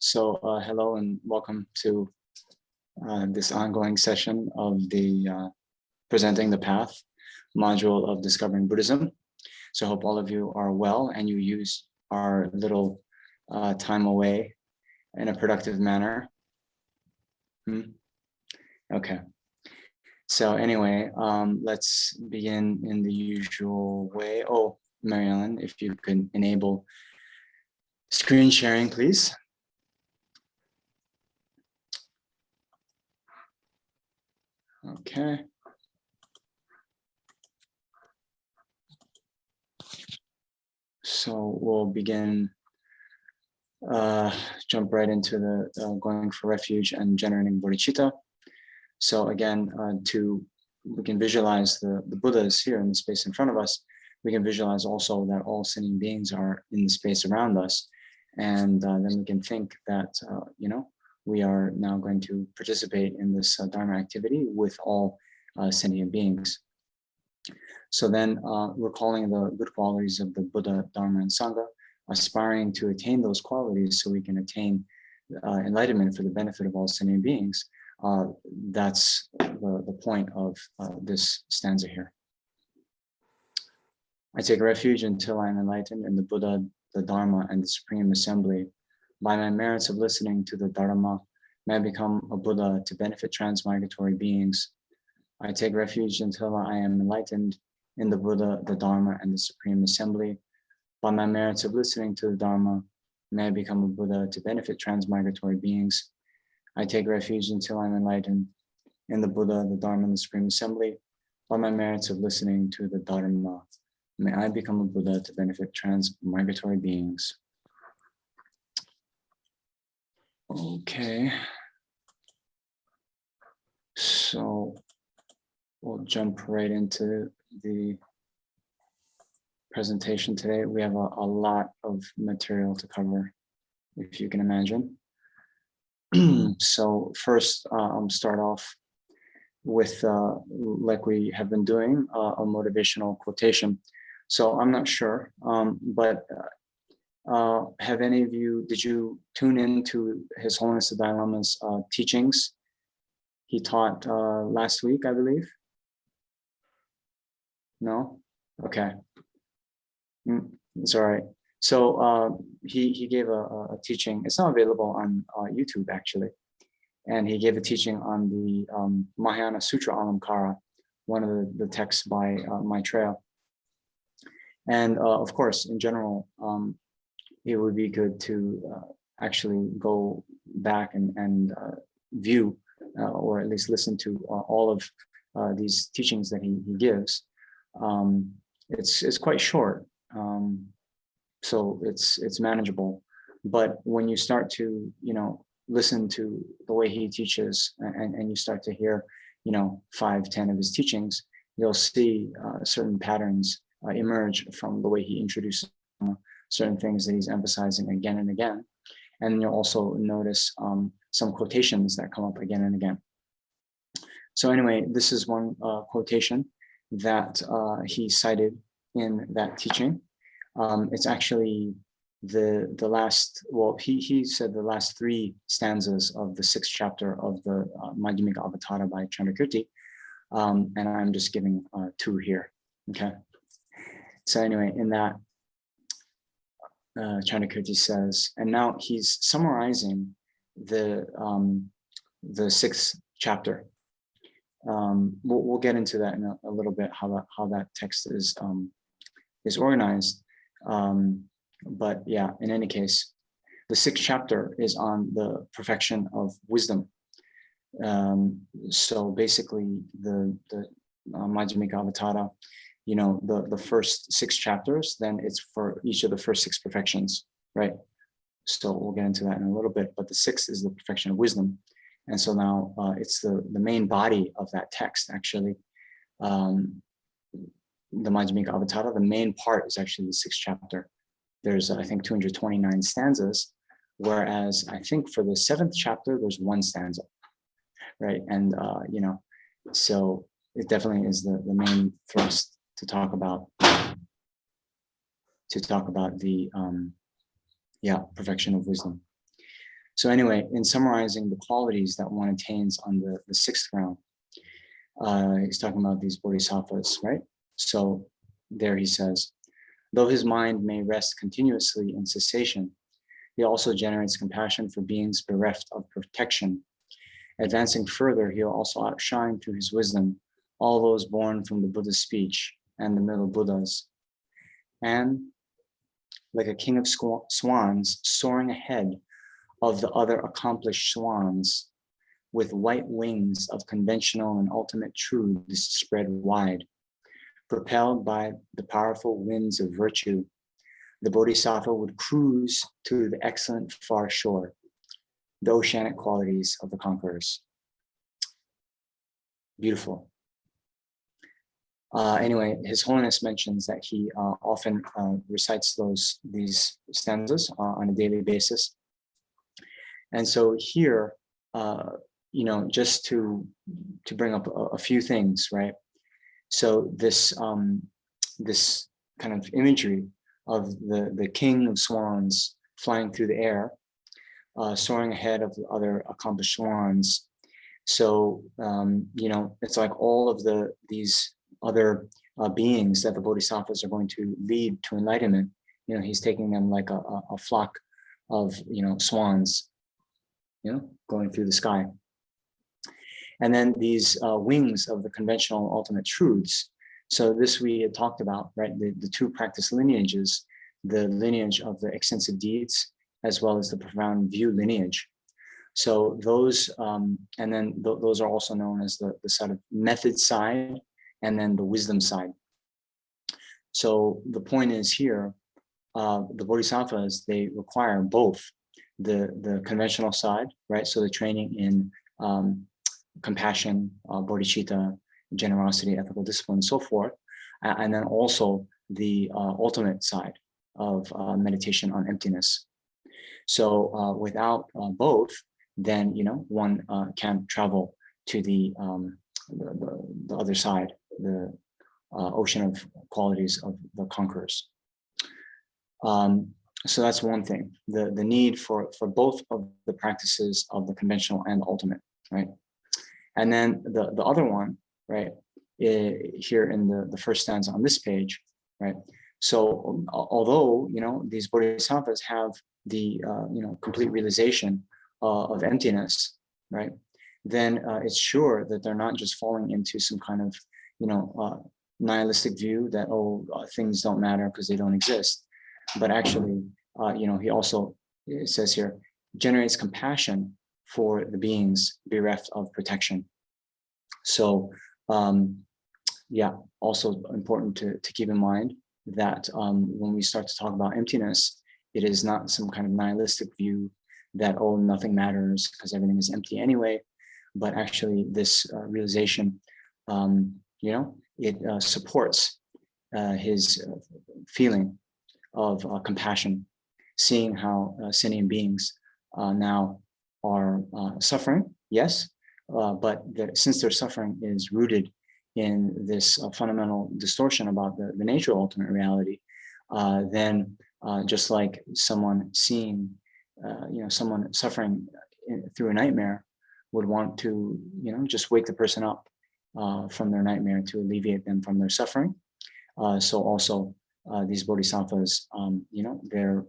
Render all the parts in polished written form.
Hello and welcome to this ongoing session of the Presenting the Path module of Discovering Buddhism. So I hope all of you are well and you use our little time away in a productive manner. Okay. So anyway, let's begin in the usual way. Oh, Mary Ellen, if you could enable screen sharing, please. Okay. So we'll begin, jump right into the going for refuge and generating bodhicitta. So again, we can visualize the Buddhas here in the space in front of us. We can visualize also that all sentient beings are in the space around us. And then we can think that, we are now going to participate in this Dharma activity with all sentient beings. So then recalling the good qualities of the Buddha, Dharma, and Sangha, aspiring to attain those qualities so we can attain enlightenment for the benefit of all sentient beings. That's the point of this stanza here. I take refuge until I am enlightened in the Buddha, the Dharma, and the Supreme Assembly. By my merits of listening to the Dharma, may I become a Buddha to benefit transmigratory beings. I take refuge until I am enlightened in the Buddha, the Dharma, and the Supreme Assembly. By my merits of listening to the Dharma, may I become a Buddha to benefit transmigratory beings. I take refuge until I am enlightened in the Buddha, the Dharma, and the Supreme Assembly. By my merits of listening to the Dharma, may I become a Buddha to benefit transmigratory beings. Okay. So we'll jump right into the presentation today. We have a lot of material to cover, if you can imagine. So first, I'll start off with, like we have been doing, a motivational quotation. So I'm not sure, but have any of you, did you tune into His Holiness the Dalai Lama's teachings? He taught last week, I believe. No? Okay. It's all right. So he gave a teaching. It's not available on YouTube, actually. And he gave a teaching on the Mahayana Sutra Alamkara, one of the texts by Maitreya. And of course, in general, it would be good to actually go back and view or at least listen to all of these teachings that he gives. It's quite short, so it's manageable. But when you start to listen to the way he teaches and you start to hear 5-10 of his teachings, you'll see certain patterns emerge from the way he introduces certain things that he's emphasizing again and again. And you'll also notice some quotations that come up again and again. So anyway, this is one quotation that he cited in that teaching. It's actually the last, well, he said the last 3 stanzas of the 6th chapter of the Madhyamika Avatara by Chandrakirti. And I'm just giving 2 here, okay? So anyway, in that, Chandrakirti says, and now he's summarizing the 6th chapter. We'll get into that in a little bit, how that text is organized. But yeah, in any case, the 6th chapter is on the perfection of wisdom. So basically, the Madhyamika Avatara, the first 6 chapters, then it's for each of the first 6 perfections, right? So we'll get into that in a little bit, but the 6th is the perfection of wisdom. And so now it's the main body of that text, actually. The Madhyamika Avatara, the main part is actually the 6th chapter. There's, I think, 229 stanzas, whereas I think for the 7th chapter, there's 1 stanza, right? And, so it definitely is the main thrust to talk about the perfection of wisdom. So anyway, in summarizing the qualities that one attains on the sixth ground, he's talking about these bodhisattvas, right? So there he says, though his mind may rest continuously in cessation, he also generates compassion for beings bereft of protection. Advancing further, he'll also outshine through his wisdom all those born from the Buddha's speech and the middle Buddhas. And like a king of swans soaring ahead of the other accomplished swans, with white wings of conventional and ultimate truths spread wide, propelled by the powerful winds of virtue, the Bodhisattva would cruise to the excellent far shore, the oceanic qualities of the conquerors. Beautiful. Anyway, His Holiness mentions that he often recites these stanzas on a daily basis. And so here, just to bring up a few things, right? So this this kind of imagery of the king of swans flying through the air, soaring ahead of the other accomplished swans. So it's like all of these other beings that the bodhisattvas are going to lead to enlightenment. He's taking them like a flock of swans, going through the sky. And then these wings of the conventional ultimate truths. So this we had talked about, right? The two practice lineages, the lineage of the extensive deeds, as well as the profound view lineage. So those, and then those are also known as the sort of method side, and then the wisdom side. So the point is here, the bodhisattvas, they require both the conventional side, right? So the training in compassion, bodhicitta, generosity, ethical discipline, and so forth, and then also the ultimate side of meditation on emptiness. So without both, then one can't travel to the other side, the ocean of qualities of the conquerors. So that's one thing, the need for both of the practices of the conventional and the ultimate, right? And then the other one, right, here in the first stanza on this page, right? So although these bodhisattvas have the complete realization of emptiness, right? Then it's sure that they're not just falling into some kind of nihilistic view that things don't matter because they don't exist, but actually he also, it says here, generates compassion for the beings bereft of protection. So also important to keep in mind that when we start to talk about emptiness, it is not some kind of nihilistic view that nothing matters because everything is empty anyway, but actually this realization, it supports his feeling of compassion, seeing how sentient beings now are suffering, yes, but since their suffering is rooted in this fundamental distortion about the nature of ultimate reality, then just like someone seeing, someone suffering through a nightmare would want to, just wake the person up from their nightmare to alleviate them from their suffering. So also these bodhisattvas, their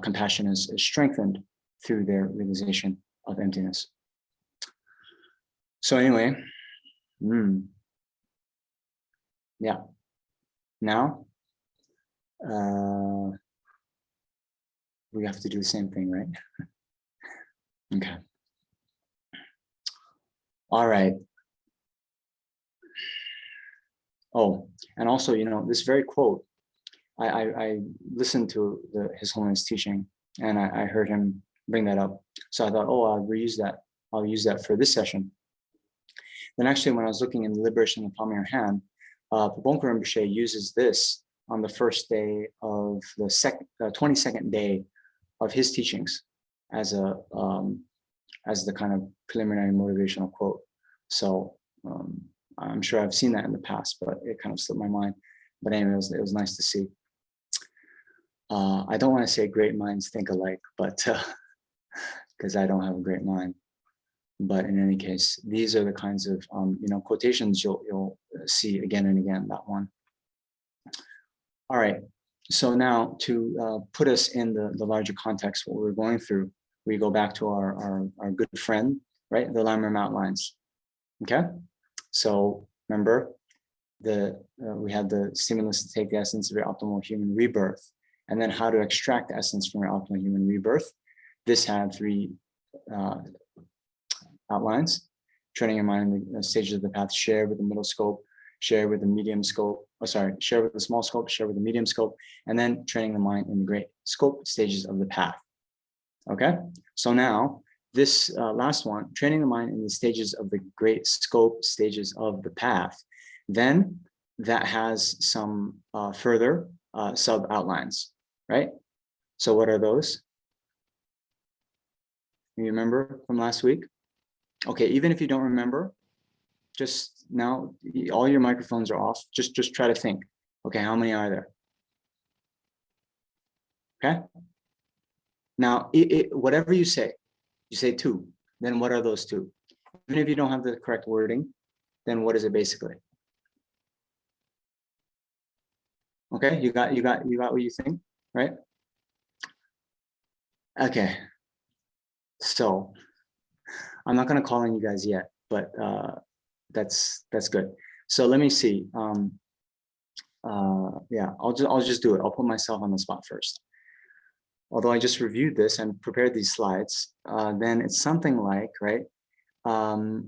compassion is strengthened through their realization of emptiness. So anyway, yeah. Now, we have to do the same thing, right? Okay. All right. Oh, and also, this very quote, I listened to His Holiness teaching, and I heard him bring that up. So I thought, I'll reuse that. I'll use that for this session. Then actually, when I was looking in the Liberation of the Palm of Your Hand, Pabonka Rinpoche uses this on the first day of the 22nd day of his teachings as the kind of preliminary motivational quote. So I'm sure I've seen that in the past, but it kind of slipped my mind. But anyway, it was nice to see. I don't want to say great minds think alike, but because I don't have a great mind. But in any case, these are the kinds of quotations you'll see again and again. That one. All right. So now to put us in the larger context, what we're going through, we go back to our good friend, right? The Lamrim outlines. Okay. So remember, we had the stimulus to take the essence of your optimal human rebirth, and then how to extract the essence from your optimal human rebirth. This had 3 outlines: training your mind in the stages of the path, share with the middle scope, share with the medium scope, share with the small scope, share with the medium scope, and then training the mind in the great scope stages of the path. Okay, so now this last one, training the mind in the stages of the great scope stages of the path, then that has some further sub outlines, right? So what are those? You remember from last week? Okay, even if you don't remember, just now, all your microphones are off. Just try to think. Okay, how many are there? Okay. Now, whatever you say 2. Then what are those 2? Even if you don't have the correct wording, then what is it basically? Okay, you got what you think, right? Okay. So I'm not going to call on you guys yet, but that's good. So let me see. Yeah, I'll just do it. I'll put myself on the spot first. Although I just reviewed this and prepared these slides, then it's something like, right,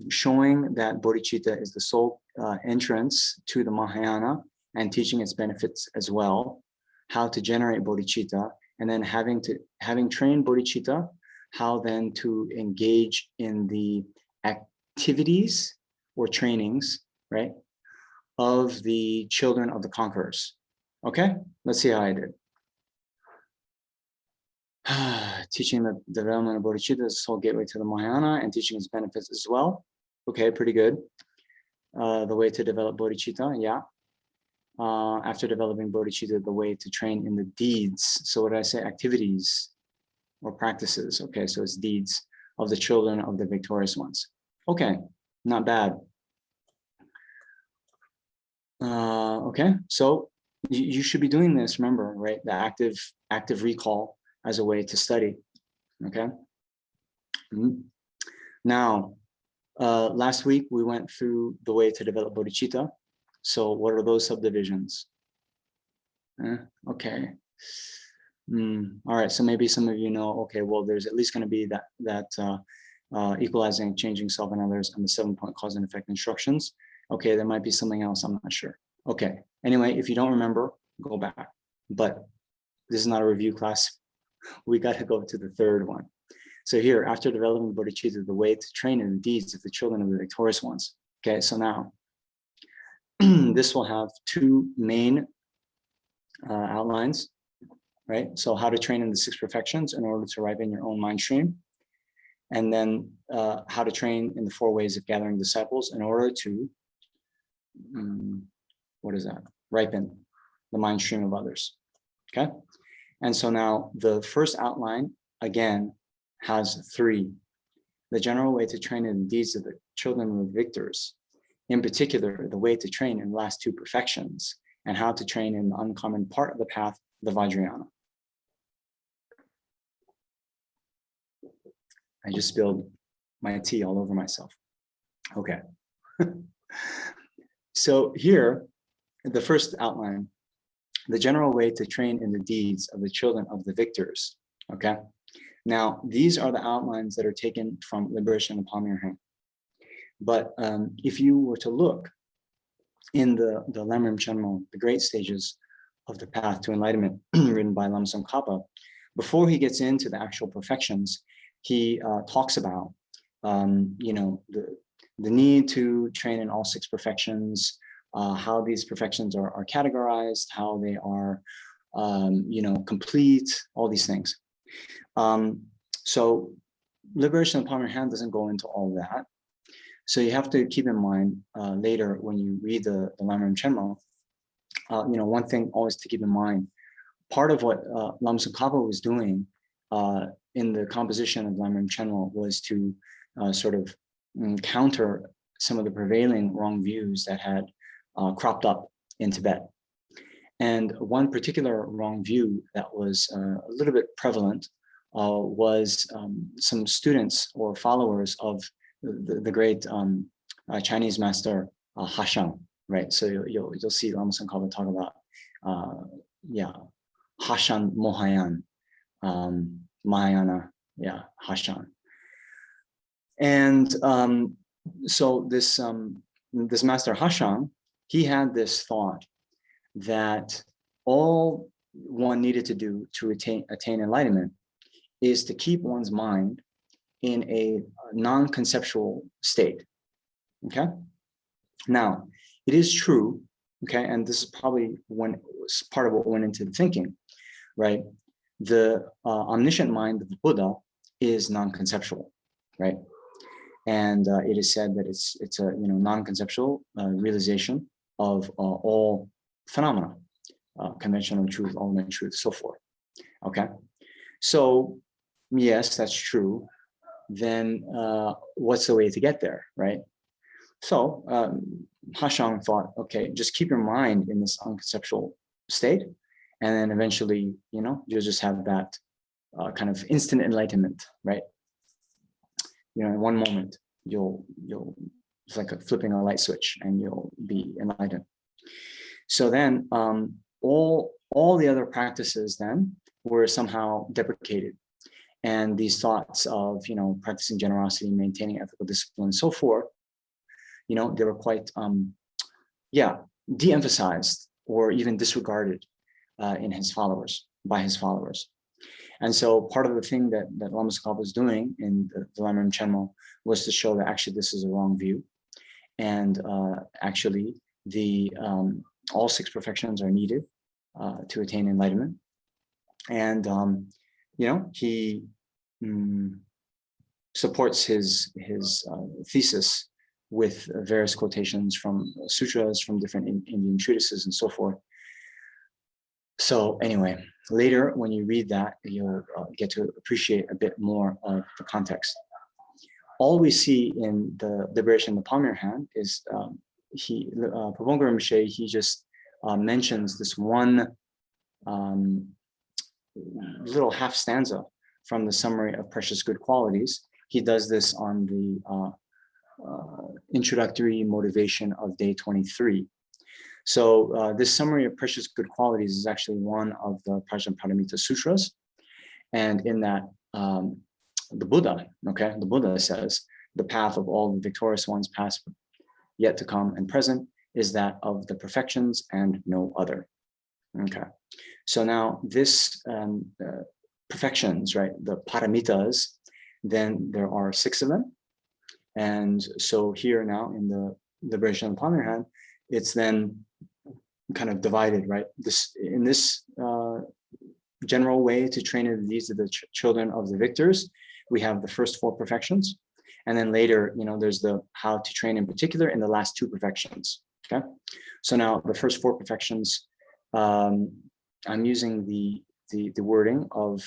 showing that bodhicitta is the sole entrance to the Mahayana and teaching its benefits as well, how to generate bodhicitta, and then having trained bodhicitta, how then to engage in the activities or trainings, right, of the children of the conquerors. Okay, let's see how I did. Teaching the development of bodhicitta is the sole gateway to the Mahayana and teaching its benefits as well. Okay, pretty good. The way to develop bodhicitta, yeah. After developing bodhicitta, the way to train in the deeds. So what did I say? Activities or practices. Okay, so it's deeds of the children of the victorious ones. Okay, not bad. Okay, so you should be doing this, remember, right? The active recall as a way to study. Okay. Now, last week we went through the way to develop bodhicitta. So what are those subdivisions? Okay. All right, so maybe some of you know, okay, well, there's at least going to be that equalizing, changing self and others, and the 7-point cause and effect instructions. Okay, there might be something else, I'm not sure. Okay, anyway, if you don't remember, go back. But this is not a review class. We got to go to the 3rd one. So here, after developing bodhicitta, the way to train in the deeds of the children of the victorious ones. Okay, so now, this will have 2 main outlines, right? So how to train in the 6 perfections in order to ripen your own mind stream. And then how to train in the 4 ways of gathering disciples in order to, ripen the mind stream of others, okay? And so now the first outline, again, has 3. The general way to train in the deeds of the children of the victors, in particular, the way to train in the last 2 perfections, and how to train in the uncommon part of the path, the Vajrayana. I just spilled my tea all over myself. Okay. So here, the first outline, the general way to train in the deeds of the children of the victors. Okay. Now, these are the outlines that are taken from Liberation in the Palm of Your Hand. But if you were to look in the Lamrim Chenmo, the great stages of the path to enlightenment, written by Lam Tsongkhapa, before he gets into the actual perfections, he talks about, the need to train in all 6 perfections, how these perfections are categorized, how they are, complete, all these things. So Liberation of the Palm of Your Hand doesn't go into all that. So you have to keep in mind later when you read the Lamrim Chenmo, one thing always to keep in mind, part of what Lam Tsongkhapa was doing in the composition of Lamrim Chenmo was to sort of counter some of the prevailing wrong views that had cropped up in Tibet. And one particular wrong view that was a little bit prevalent was some students or followers of the great Chinese master Hashang, right? So you'll see Lama Tsongkhapa talk about Hashan Mohayan, Mahayana, Hashan. And so this master Hashang, he had this thought that all one needed to do to attain enlightenment is to keep one's mind in a non-conceptual state. Okay. Now, it is true. Okay, and this is probably part of what went into the thinking, right? The omniscient mind of the Buddha is non-conceptual, right? And it is said that it's a non-conceptual realization of all phenomena, conventional truth, ultimate truth, so forth. Okay, so yes, that's true. Then what's the way to get there, right? So Hashang thought, okay, just keep your mind in this unconceptual state, and then eventually, you'll just have that kind of instant enlightenment, right? In one moment, it's like flipping a light switch, and you'll be enlightened. So then, all the other practices then were somehow deprecated, and these thoughts of practicing generosity, maintaining ethical discipline, and so forth, they were quite de-emphasized or even disregarded by his followers. And so part of the thing that Lama Tsongkhapa was doing in the Lamrim Chenmo was to show that actually this is a wrong view, and actually the all six perfections are needed to attain enlightenment. And he supports his thesis with various quotations from sutras, from different Indian treatises and so forth. So anyway, later when you read that, you'll get to appreciate a bit more of the context. All we see in the Liberation of the Palm Your Hand is Pabongka Rinpoche, he just mentions this one little half stanza from the summary of Precious Good Qualities. He does this on the introductory motivation of day 23. So this summary of Precious Good Qualities is actually one of the Prajnaparamita Sutras. And in that, the Buddha says, the path of all the victorious ones, past, yet to come, and present, is that of the perfections and no other. Okay. So now this perfections, right, the paramitas, then there are 6 of them. And so here now in the Liberation of the Palm Your Hand, it's then kind of divided, right? In this general way to train these are the children of the victors. We have the first 4 perfections, and then later, there's the how to train in particular in the last 2 perfections. Okay, so now the first 4 perfections, I'm using the wording of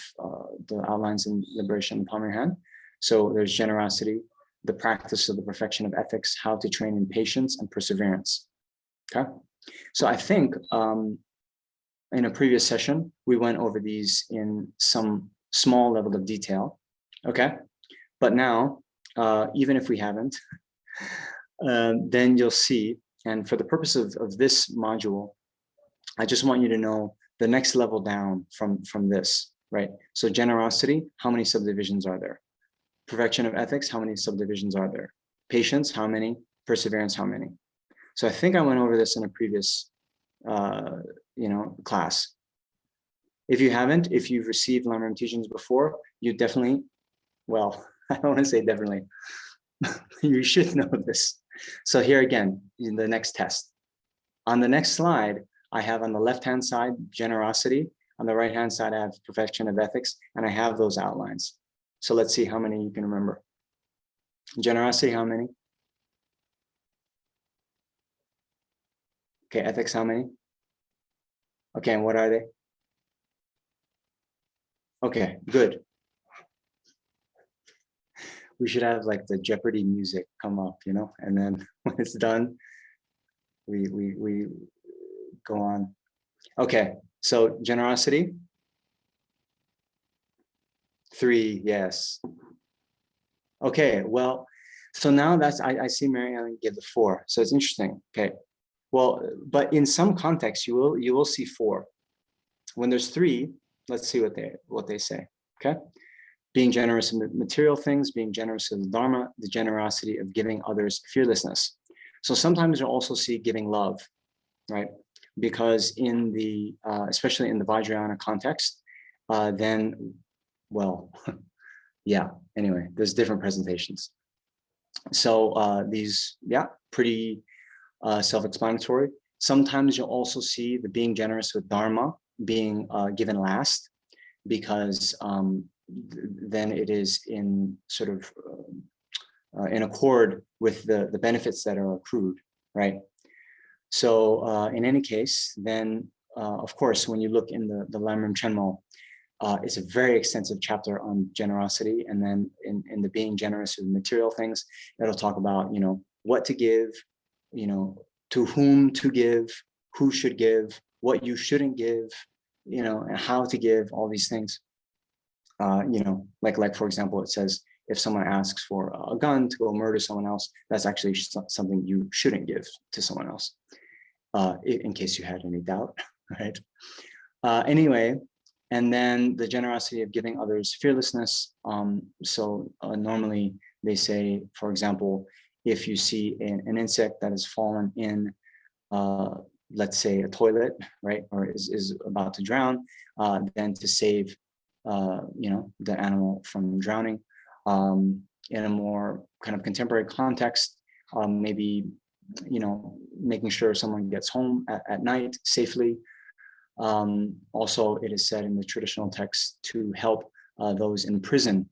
the outlines in Liberation of the Palm Your Hand. So there's generosity, the practice of the perfection of ethics, how to train in patience and perseverance. Okay, so I think in a previous session, we went over these in some small level of detail. Okay, but now, even if we haven't, then you'll see, and for the purpose of this module, I just want you to know the next level down from this, right? So generosity, how many subdivisions are there? Perfection of ethics, how many subdivisions are there? Patience, how many? Perseverance, how many? So I think I went over this in a previous, class. If you haven't, if you've received Lamrim teachings before, you definitely, well, I don't want to say definitely, you should know this. So here again, in the next test. On the next slide, I have on the left-hand side, generosity. On the right-hand side, I have perfection of ethics, and I have those outlines. So let's see how many you can remember. Generosity, how many? Okay, ethics, how many? Okay, and what are they? Okay, good. We should have like the Jeopardy music come up, you know, and then when it's done, we go on. Okay, so generosity. 3, yes. Okay, well, so now that's, I see Mary Ellen give the 4. So it's interesting. Okay. Well, but in some contexts, you will see 4. When there's 3, let's see what they say. Okay. Being generous in material things, being generous in the Dharma, the generosity of giving others fearlessness. So sometimes you'll also see giving love, right? Because in the, especially in the Vajrayana context, then, well, yeah, anyway, there's different presentations. So these, yeah, pretty self-explanatory. Sometimes you'll also see the being generous with Dharma being given last, because then it is in sort of in accord with the benefits that are accrued, right? So in any case, then of course, when you look in the Lamrim Chenmo, it's a very extensive chapter on generosity. And then in the being generous with material things, it'll talk about, you know, what to give, you know, to whom to give, who should give, what you shouldn't give, you know, and how to give, all these things. You know, like for example, it says, if someone asks for a gun to go murder someone else, that's actually something you shouldn't give to someone else, in case you had any doubt, right? Anyway, and then the generosity of giving others fearlessness. So normally they say, for example, if you see an insect that has fallen in, let's say, a toilet, right, or is about to drown, then to save, you know, the animal from drowning. In a more kind of contemporary context, maybe, you know, making sure someone gets home at night safely. Also, it is said in the traditional text to help those in prison,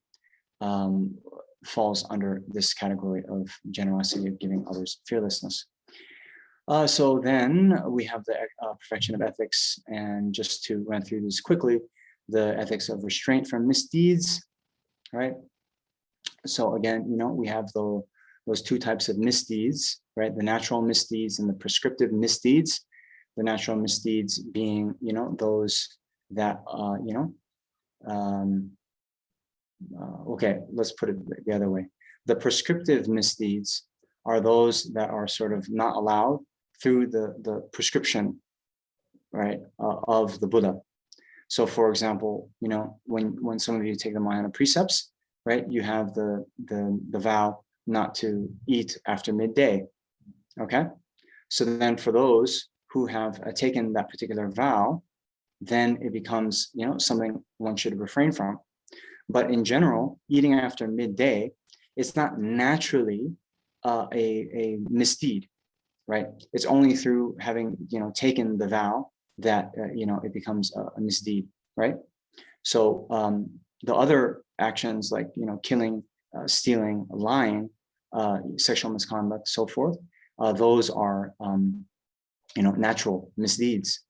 falls under this category of generosity of giving others fearlessness. So then we have the perfection of ethics, and just to run through these quickly, the ethics of restraint from misdeeds, right? So again, you know, we have those 2 types of misdeeds, right? The natural misdeeds and the prescriptive misdeeds. The natural misdeeds being, you know, those that, you know, okay, let's put it the other way. The prescriptive misdeeds are those that are sort of not allowed through the prescription, right, of the Buddha. So for example, you know, when some of you take the Mahayana precepts, right, you have the vow not to eat after midday, okay? So then for those who have taken that particular vow, then it becomes, you know, something one should refrain from. But in general, eating after midday, it's not naturally a misdeed, right? It's only through having, you know, taken the vow that, you know, it becomes a misdeed, right? So the other actions like, you know, killing, stealing, lying, sexual misconduct, so forth, those are, you know, natural misdeeds.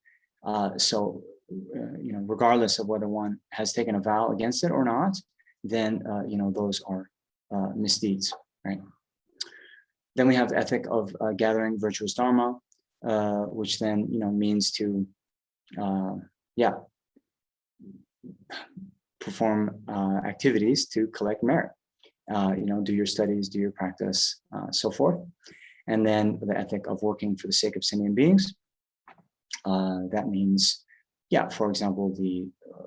So, you know, regardless of whether one has taken a vow against it or not, then, you know, those are misdeeds, right? Then we have the ethic of gathering virtuous Dharma, which then, you know, means to, yeah, perform activities to collect merit. You know, do your studies, do your practice, so forth. And then the ethic of working for the sake of sentient beings. That means, yeah, for example,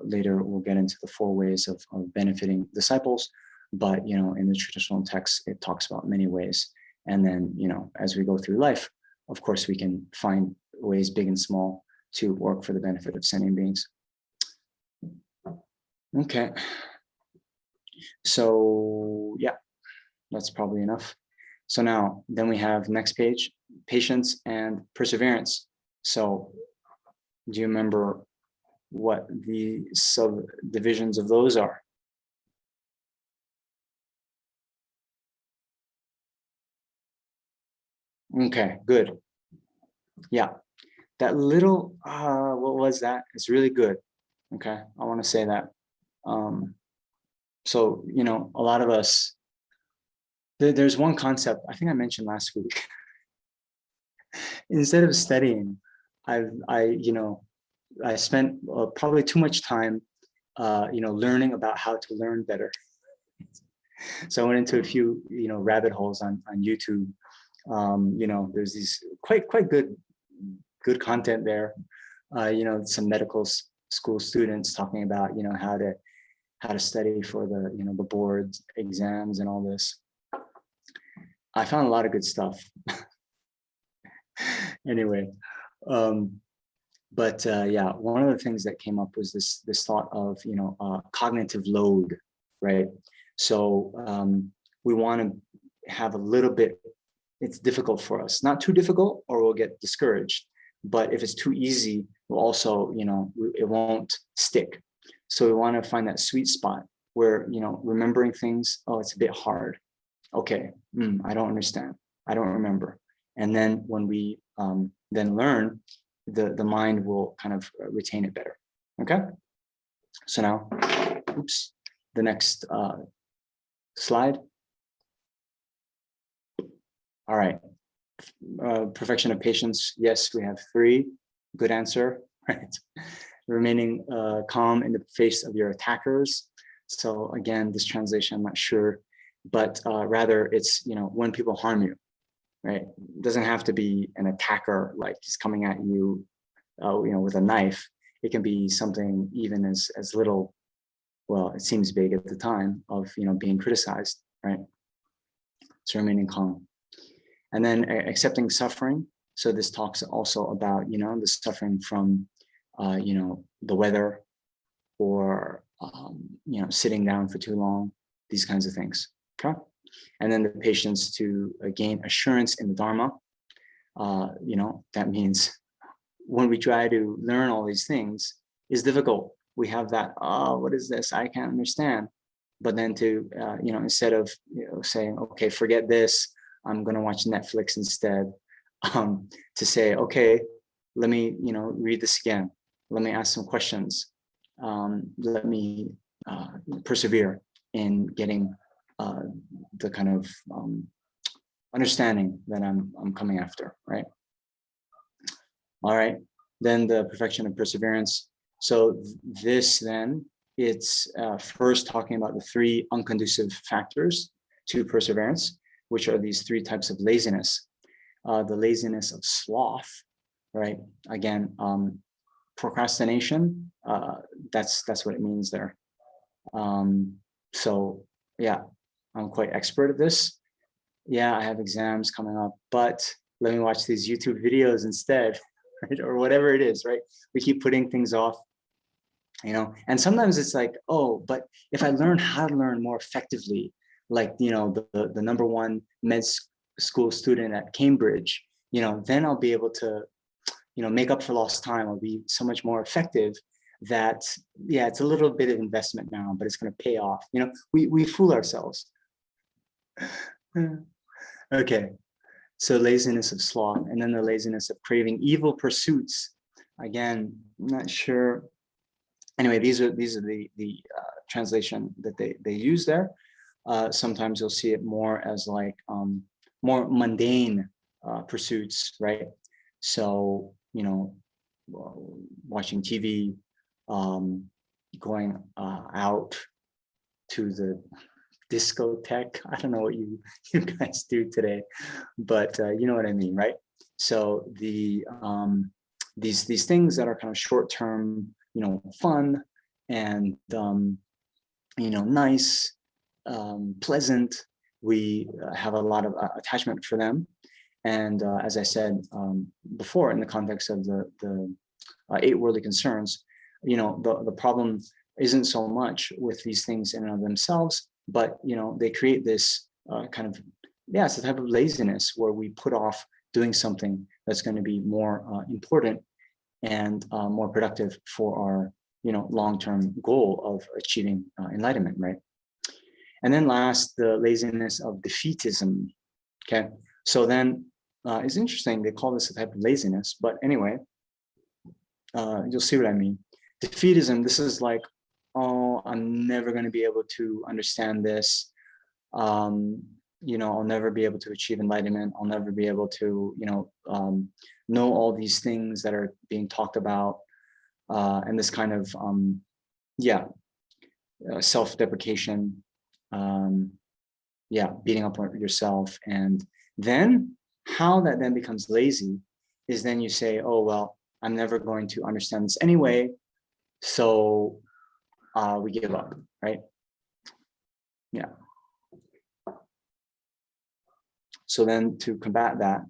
later we'll get into the 4 ways of benefiting disciples, but, you know, in the traditional text, it talks about many ways. And then, you know, as we go through life, of course, we can find ways big and small to work for the benefit of sentient beings. Okay. So yeah, that's probably enough. So now, then we have next page, patience and perseverance. So do you remember what the subdivisions of those are? Okay, good. Yeah, that little, what was that? It's really good. Okay, I want to say that. So, you know, a lot of us There's one concept I think I mentioned last week. Instead of studying, I spent probably too much time, learning about how to learn better. So I went into a few, rabbit holes on YouTube. There's these quite good content there. Some medical school students talking about, how to study for the boards, exams, and all this. I found a lot of good stuff. Anyway, yeah, one of the things that came up was this thought of cognitive load, right? So we want to have a little bit. It's difficult for us, not too difficult, or we'll get discouraged. But if it's too easy, we'll also it won't stick. So we want to find that sweet spot where remembering things. Oh, it's a bit hard. Okay, I don't understand. I don't remember. And then when we then learn, the mind will kind of retain it better. Okay. So now, the next slide. All right. Perfection of patience. Yes, we have 3. Good answer. Right. Remaining calm in the face of your attackers. So again, this translation, I'm not sure, but rather it's when people harm you. Right? It doesn't have to be an attacker, like he's coming at you, with a knife. It can be something even as little, well, it seems big at the time, of being criticized, right? So remaining calm, and then accepting suffering. So this talks also about the suffering from the weather, or sitting down for too long, these kinds of things. Okay. And then the patience to gain assurance in the Dharma. That means when we try to learn all these things, it's difficult. We have that, what is this? I can't understand. But then to, instead of saying, okay, forget this, I'm going to watch Netflix instead, to say, okay, let me, read this again. Let me ask some questions. Let me persevere in getting the kind of understanding that I'm coming after, right? All right, then the perfection of perseverance. So this then, it's first talking about the 3 unconducive factors to perseverance, which are these 3 types of laziness. The laziness of sloth, right? Again, procrastination, that's what it means there. So yeah, I'm quite expert at this. Yeah, I have exams coming up, but let me watch these YouTube videos instead, right? Or whatever it is, right? We keep putting things off, and sometimes it's like, oh, but if I learn how to learn more effectively, like, the #1 med school student at Cambridge, then I'll be able to, make up for lost time. I'll be so much more effective. That, yeah, it's a little bit of investment now, but it's going to pay off. We fool ourselves. Okay, so laziness of sloth, and then the laziness of craving evil pursuits. Again, I'm not sure. Anyway, these are the translation that they use there. Sometimes you'll see it more as like more mundane pursuits, right? So watching TV, going out to the discotheque. I don't know what you guys do today, but you know what I mean, right? So the these things that are kind of short term, fun and nice, pleasant. We have a lot of attachment for them, and as I said before, in the context of the 8 worldly concerns, the problem isn't so much with these things in and of themselves, but they create this kind of, yeah, it's a type of laziness where we put off doing something that's going to be more important and more productive for our long-term goal of achieving enlightenment, right? And then last, the laziness of defeatism. Okay, so then it's interesting, they call this a type of laziness, but anyway, you'll see what I mean. Defeatism, this is like, oh, I'm never going to be able to understand this. I'll never be able to achieve enlightenment. I'll never be able to, know all these things that are being talked about, and this kind of, self-deprecation, beating up on yourself. And then how that then becomes lazy is then you say, oh, well, I'm never going to understand this anyway, so we give up, right? Yeah. So then to combat that,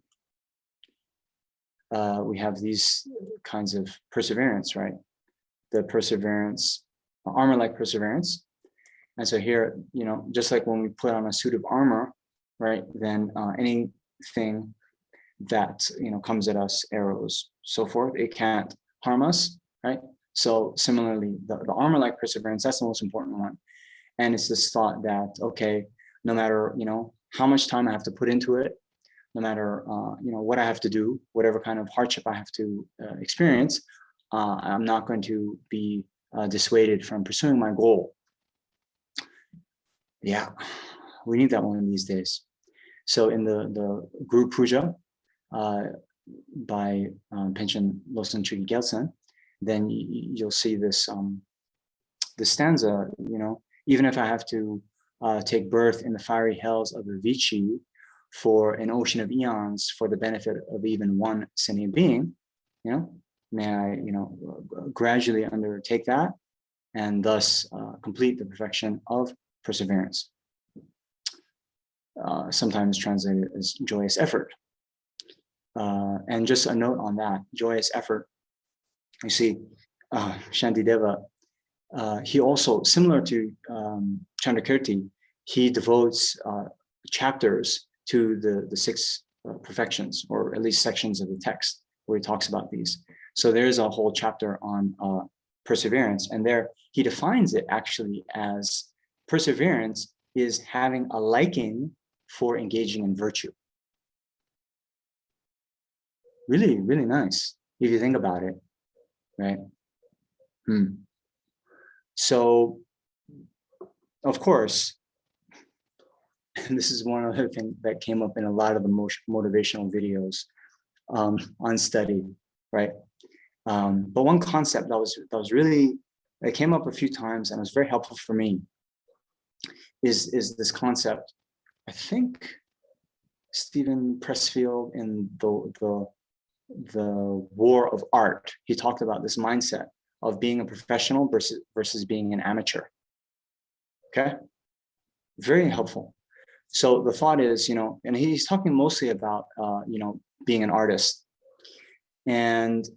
we have these kinds of perseverance, right? The perseverance, armor-like perseverance. And so here, just like when we put on a suit of armor, right, then anything that, comes at us, arrows, so forth, it can't harm us, right? So similarly, the armor-like perseverance, that's the most important one. And it's this thought that, okay, no matter, how much time I have to put into it, no matter, what I have to do, whatever kind of hardship I have to experience, I'm not going to be dissuaded from pursuing my goal. Yeah, we need that one these days. So in the Guru Puja by Panchen Losang Chögyal Gyaltsen, then you'll see this this stanza, even if I have to take birth in the fiery hells of the Vichi for an ocean of eons for the benefit of even one sentient being, may I, gradually undertake that and thus complete the perfection of perseverance. Sometimes translated as joyous effort. And just a note on that, joyous effort. You see, Shantideva, he also, similar to Chandrakirti, he devotes chapters to the six perfections, or at least sections of the text where he talks about these. So there's a whole chapter on perseverance, and there he defines it actually as perseverance is having a liking for engaging in virtue. Really, really nice if you think about it, right? So, of course, and this is one other thing that came up in a lot of the motivational videos on study, right? But one concept that was really, that came up a few times and was very helpful for me is this concept. I think Stephen Pressfield in the War of Art, he talked about this mindset of being a professional versus being an amateur. Okay, very helpful. So the thought is, and he's talking mostly about, being an artist, and,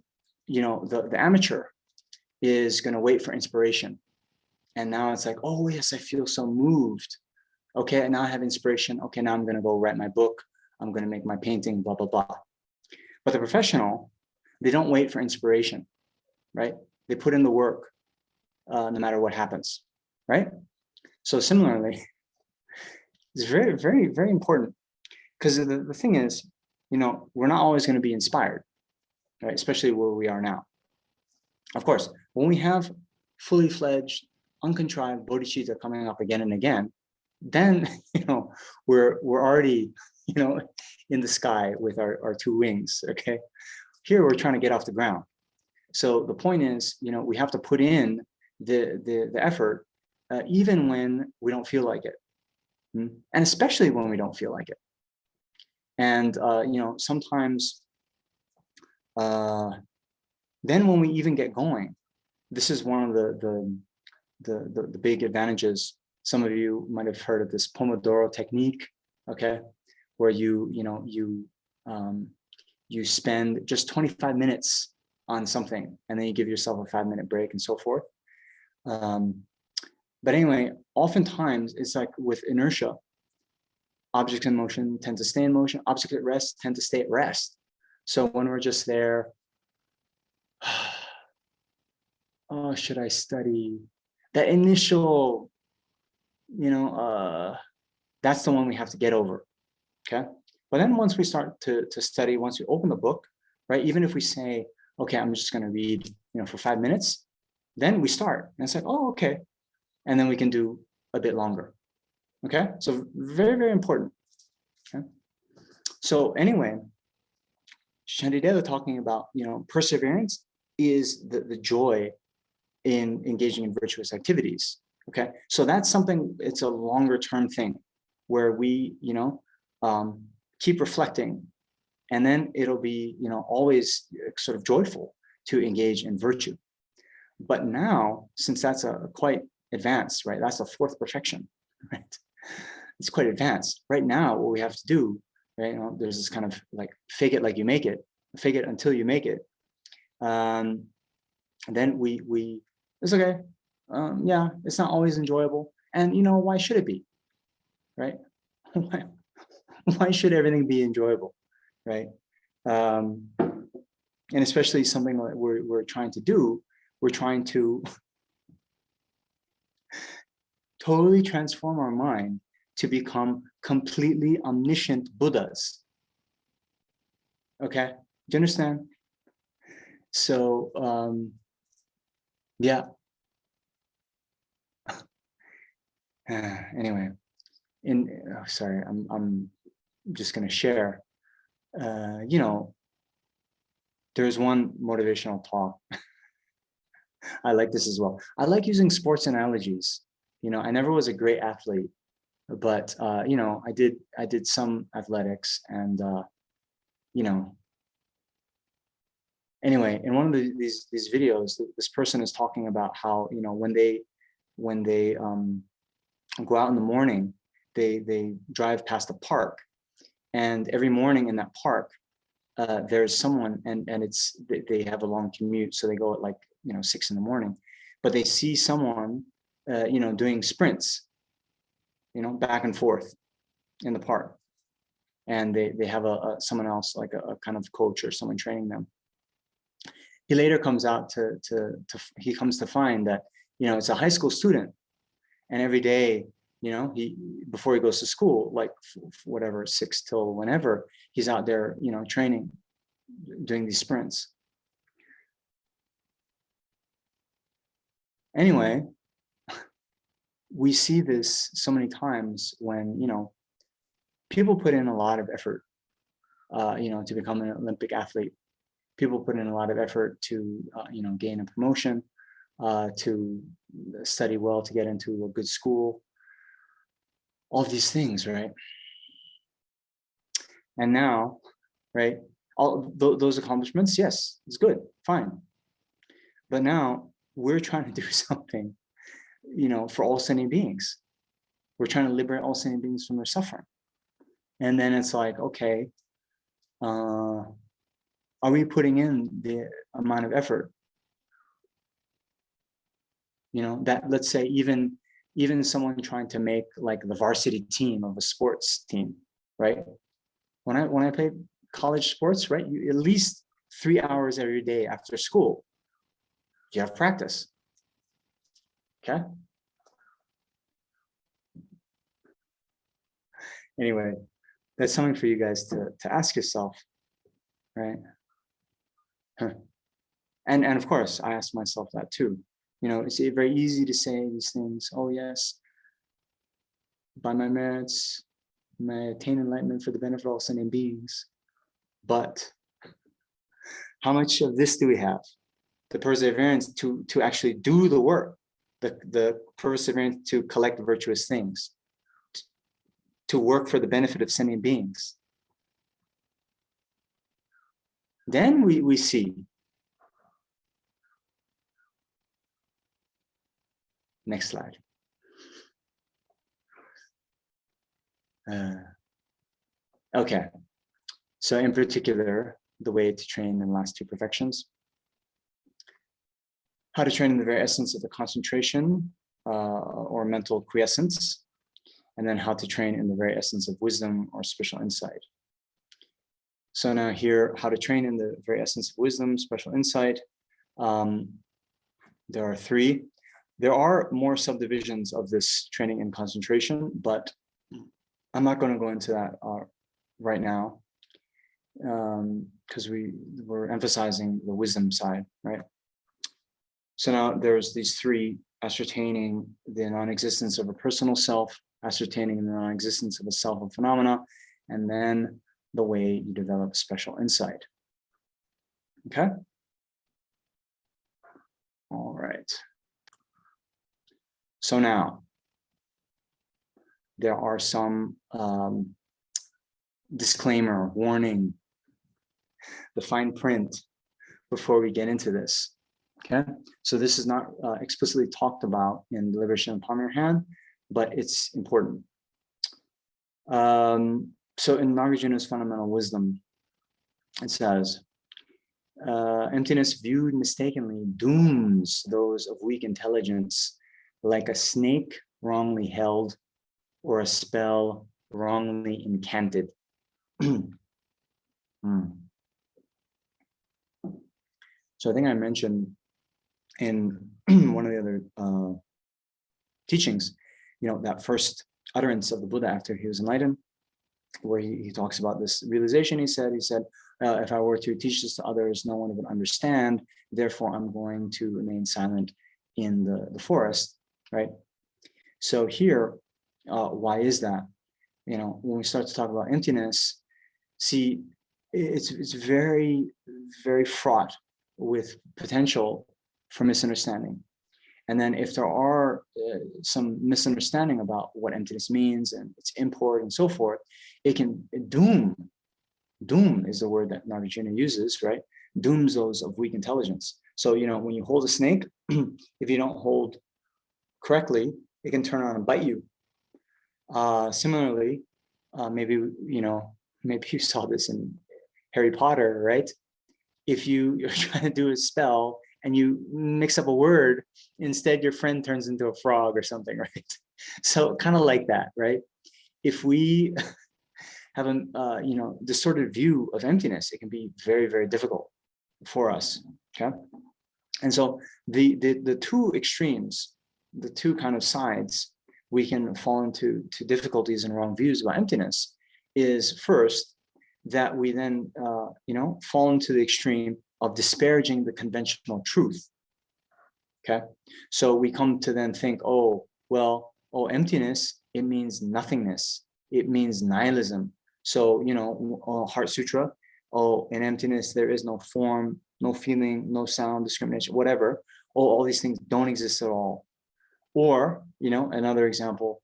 the amateur is going to wait for inspiration. And now it's like, oh yes, I feel so moved. Okay, and now I have inspiration. Okay, now I'm going to go write my book. I'm going to make my painting, blah, blah, blah. But the professional, they don't wait for inspiration, right? They put in the work no matter what happens, right? So similarly, it's very, very, very important, because the thing is, we're not always going to be inspired, right? Especially where we are now. Of course, when we have fully fledged, uncontrived bodhicitta coming up again and again, then, we're already, in the sky with our two wings, okay? Here, we're trying to get off the ground. So the point is, we have to put in the effort, even when we don't feel like it. And especially when we don't feel like it. And, sometimes, then when we even get going, this is one of the big advantages. Some of you might have heard of this Pomodoro Technique, okay, where you spend just 25 minutes on something, and then you give yourself a 5-minute break and so forth. But anyway, oftentimes it's like with inertia, objects in motion tend to stay in motion, objects at rest tend to stay at rest. So when we're just there, oh, should I study? That initial, that's the one we have to get over, okay? But then once we start to study, once we open the book, right, even if we say, okay, I'm just gonna read, for 5 minutes, then we start, and it's like, oh, okay. And then we can do a bit longer, okay? So very, very important. Okay. So anyway, Shantideva talking about, perseverance is the joy in engaging in virtuous activities. Okay, so that's something, it's a longer term thing where we, keep reflecting, and then it'll be, always sort of joyful to engage in virtue. But now, since that's a quite advanced, right? That's a fourth perfection, right? It's quite advanced. Right now, what we have to do, right? There's this kind of like fake it like you make it, fake it until you make it. And then we it's okay. Yeah, it's not always enjoyable, and why should it be, right? Why should everything be enjoyable, right? And especially something that we're trying to do, we're trying to totally transform our mind to become completely omniscient Buddhas. Okay, do you understand? So yeah. Anyway, sorry, I'm just gonna share. There's one motivational talk. I like this as well. I like using sports analogies. I never was a great athlete, but I did some athletics, and anyway, in one of these videos, this person is talking about how when they go out in the morning, they drive past a park, and every morning in that park, there's someone, and they have a long commute, so they go at like 6 in the morning, but they see someone doing sprints, back and forth in the park, and they have someone else, like a kind of coach or someone training them. He later comes out he comes to find that it's a high school student, and every day he, before he goes to school, like whatever, 6 till whenever, he's out there training, doing these sprints. Anyway, we see this so many times when people put in a lot of effort to become an Olympic athlete. People put in a lot of effort to gain a promotion, to study well, to get into a good school, all of these things, right? And now, right, all those accomplishments, yes, it's good, fine. But now we're trying to do something, for all sentient beings. We're trying to liberate all sentient beings from their suffering. And then it's like, okay, are we putting in the amount of effort? That, let's say, even someone trying to make like the varsity team of a sports team, right? When I played college sports, right, you at least 3 hours every day after school, you have practice. Okay. Anyway, that's something for you guys to ask yourself, right? And of course, I ask myself that too. It's very easy to say these things. Oh yes, by my merits, may I attain enlightenment for the benefit of all sentient beings. But how much of this do we have? The perseverance to actually do the work, the perseverance to collect virtuous things, to work for the benefit of sentient beings. Then we see. Next slide. Okay. So in particular, the way to train in the last 2 perfections. How to train in the very essence of the concentration or mental quiescence, and then how to train in the very essence of wisdom or special insight. So now here, how to train in the very essence of wisdom, special insight. There are 3. There are more subdivisions of this training in concentration, but I'm not going to go into that right now, because we're emphasizing the wisdom side, right? So now there's these 3: ascertaining the non-existence of a personal self, ascertaining the non-existence of a self of phenomena, and then the way you develop special insight. Okay? All right. So now, there are some disclaimer, warning, the fine print before we get into this. Okay, so this is not explicitly talked about in the Liberation of the Palm of Your Hand, but it's important. So in Nagarjuna's Fundamental Wisdom, it says, emptiness viewed mistakenly dooms those of weak intelligence like a snake wrongly held or a spell wrongly incanted. So I think I mentioned in one of the other teachings, that first utterance of the Buddha after he was enlightened, where he talks about this realization. He said, if I were to teach this to others, no one would understand. Therefore, I'm going to remain silent in the forest, right? So here, why is that? When we start to talk about emptiness, see, it's very, very fraught with potential for misunderstanding. And then if there are some misunderstanding about what emptiness means and its import and so forth, it can doom is the word that Nagarjuna uses, right? Dooms those of weak intelligence. So, when you hold a snake, if you don't hold correctly, it can turn around and bite you. Similarly, maybe you saw this in Harry Potter, right? If you're trying to do a spell and you mix up a word, instead your friend turns into a frog or something, right? So kind of like that, right? If we have a distorted view of emptiness, it can be very, very difficult for us. Okay, and so the two extremes, the two kind of sides we can fall into difficulties and wrong views about emptiness is first that we then fall into the extreme of disparaging the conventional truth. Okay, so we come to then think, emptiness, it means nothingness, it means nihilism. So Heart Sutra, in emptiness there is no form, no feeling, no sound, discrimination, whatever. All these things don't exist at all. Or another example,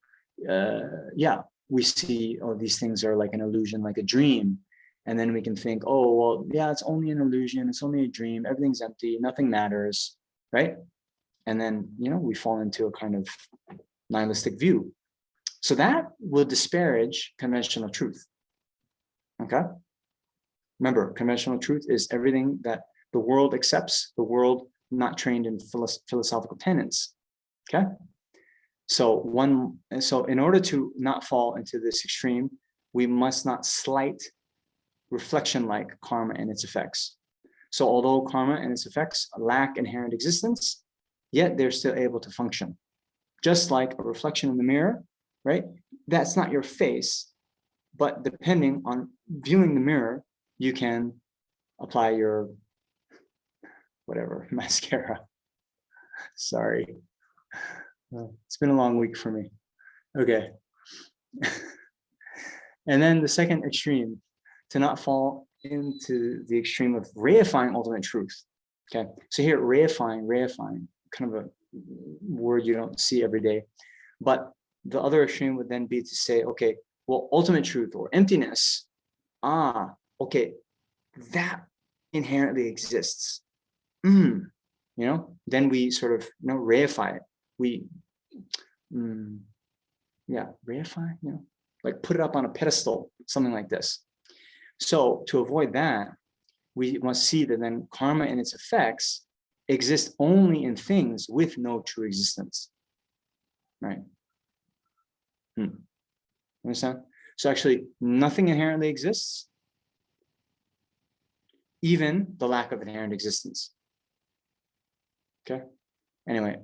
we see these things are like an illusion, like a dream. And then we can think, it's only an illusion, it's only a dream, everything's empty, nothing matters, right? And then, we fall into a kind of nihilistic view. So that will disparage conventional truth, okay? Remember, conventional truth is everything that the world accepts, the world not trained in philosophical tenets, okay? So in order to not fall into this extreme, we must not slight reflection like karma and its effects. So although karma and its effects lack inherent existence, yet they're still able to function. Just like a reflection in the mirror, right? That's not your face, but depending on viewing the mirror, you can apply your mascara. Sorry. It's been a long week for me. Okay. And then the second extreme, to not fall into the extreme of reifying ultimate truth. Okay, so here, reifying, kind of a word you don't see every day. But the other extreme would then be to say, okay, well, ultimate truth or emptiness, okay, that inherently exists. Then we sort of, reify it. We, reify, like put it up on a pedestal, something like this. So to avoid that, we must see that then karma and its effects exist only in things with no true existence, right? Understand? So actually, nothing inherently exists, even the lack of inherent existence. Okay. Anyway,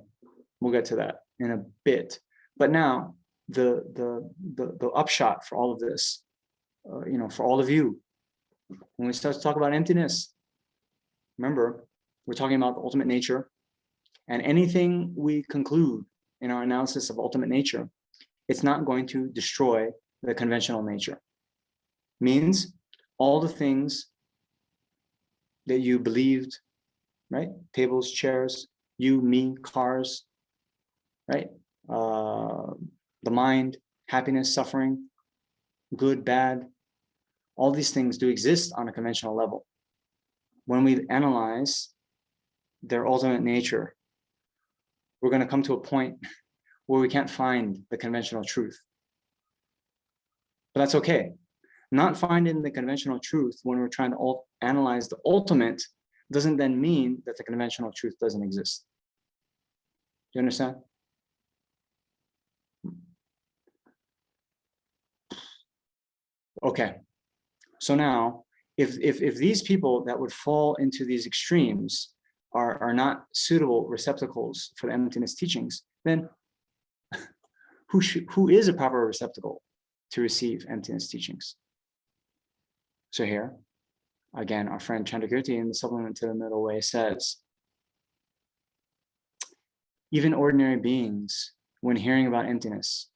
we'll get to that in a bit. But now, the upshot for all of this, for all of you, when we start to talk about emptiness, remember, we're talking about the ultimate nature, and anything we conclude in our analysis of ultimate nature, it's not going to destroy the conventional nature. means all the things that you believed, right? Tables, chairs, you, me, cars, right? The mind, happiness, suffering, good, bad, all these things do exist on a conventional level. When we analyze their ultimate nature, we're going to come to a point where we can't find the conventional truth. But that's okay. Not finding the conventional truth when we're trying to analyze the ultimate doesn't then mean that the conventional truth doesn't exist. Do you understand? Okay. So now, if these people that would fall into these extremes are not suitable receptacles for the emptiness teachings, then who is a proper receptacle to receive emptiness teachings? So here, again, our friend Chandrakirti in the Supplement to the Middle Way says, even ordinary beings, when hearing about emptiness,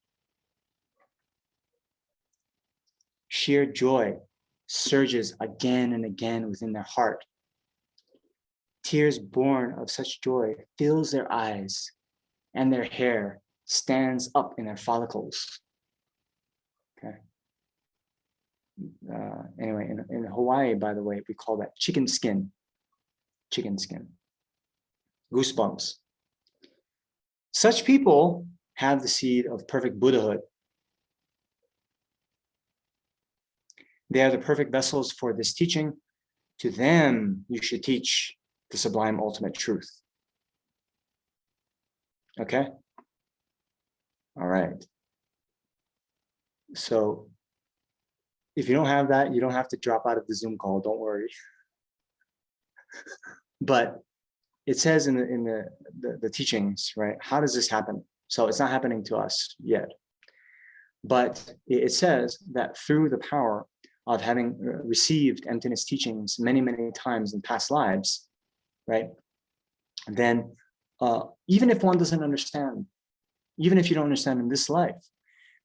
sheer joy surges again and again within their heart. Tears born of such joy fills their eyes, and their hair stands up in their follicles. Okay. Anyway, in Hawaii, by the way, we call that chicken skin. Chicken skin. Goosebumps. Such people have the seed of perfect Buddhahood. They are the perfect vessels for this teaching. To them, you should teach the sublime ultimate truth. Okay? All right. So if you don't have that, you don't have to drop out of the Zoom call. Don't worry. But it says in the teachings, right? How does this happen? So it's not happening to us yet. But it says that through the power of having received emptiness teachings many, many times in past lives, right? Then even if one doesn't understand, even if you don't understand in this life,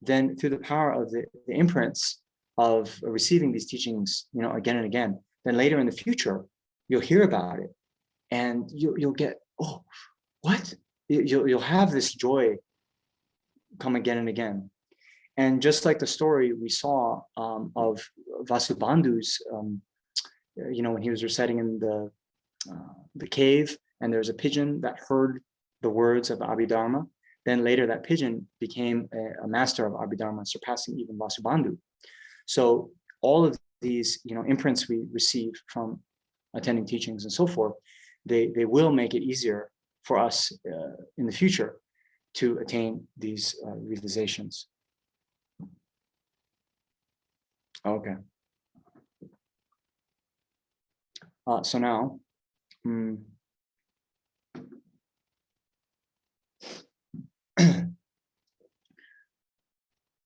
then through the power of the imprints of receiving these teachings, again and again, then later in the future, you'll hear about it and you'll get, oh, what? You'll have this joy come again and again. And just like the story we saw of Vasubandhu's, when he was reciting in the cave, and there was a pigeon that heard the words of Abhidharma. Then later that pigeon became a master of Abhidharma, surpassing even Vasubandhu. So all of these, imprints we receive from attending teachings and so forth, they will make it easier for us in the future to attain these realizations. Okay. So now,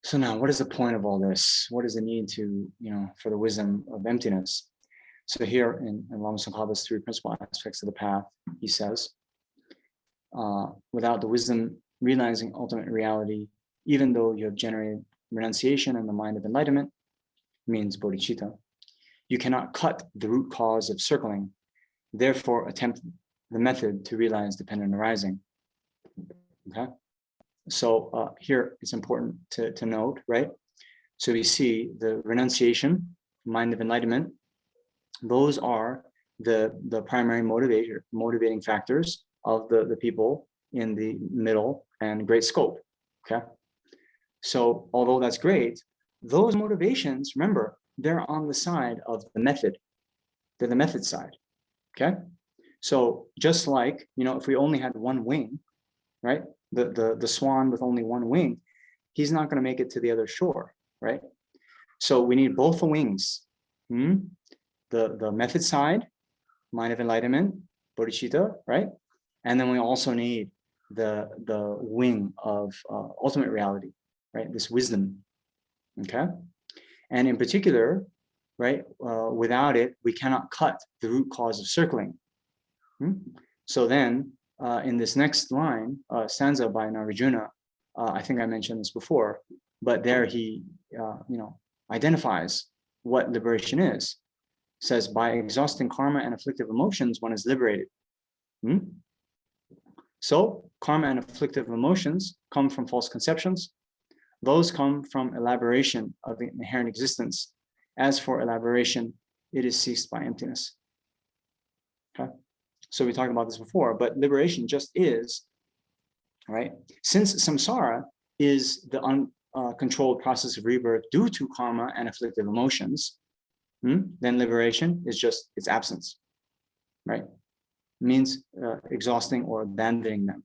so now, what is the point of all this? What is the need to, for the wisdom of emptiness? So here in Lama Tsongkhapa's 3 principal aspects of the path, he says, without the wisdom realizing ultimate reality, even though you have generated renunciation and the mind of enlightenment, means bodhicitta, you cannot cut the root cause of circling, therefore attempt the method to realize dependent arising. Okay? So here it's important to note, right? So we see the renunciation, mind of enlightenment, those are the primary motivating factors of the people in the middle and great scope, okay? So although that's great, those motivations, remember, they're on the side of the method. They're the method side, okay? So just like, if we only had one wing, right? The swan with only one wing, he's not going to make it to the other shore, right? So we need both the wings. The method side, mind of enlightenment, bodhicitta, right? And then we also need the wing of ultimate reality, right? This wisdom, okay? And in particular, right, without it, we cannot cut the root cause of circling. So then, in this next line, stanza by Nagarjuna, I think I mentioned this before, but there he, identifies what liberation is. It says, by exhausting karma and afflictive emotions, one is liberated. So karma and afflictive emotions come from false conceptions. Those come from elaboration of the inherent existence. As for elaboration, it is ceased by emptiness. Okay, so we talked about this before, but liberation just is, right? Since samsara is the uncontrolled process of rebirth due to karma and afflictive emotions, then liberation is just its absence, right? It means exhausting or abandoning them.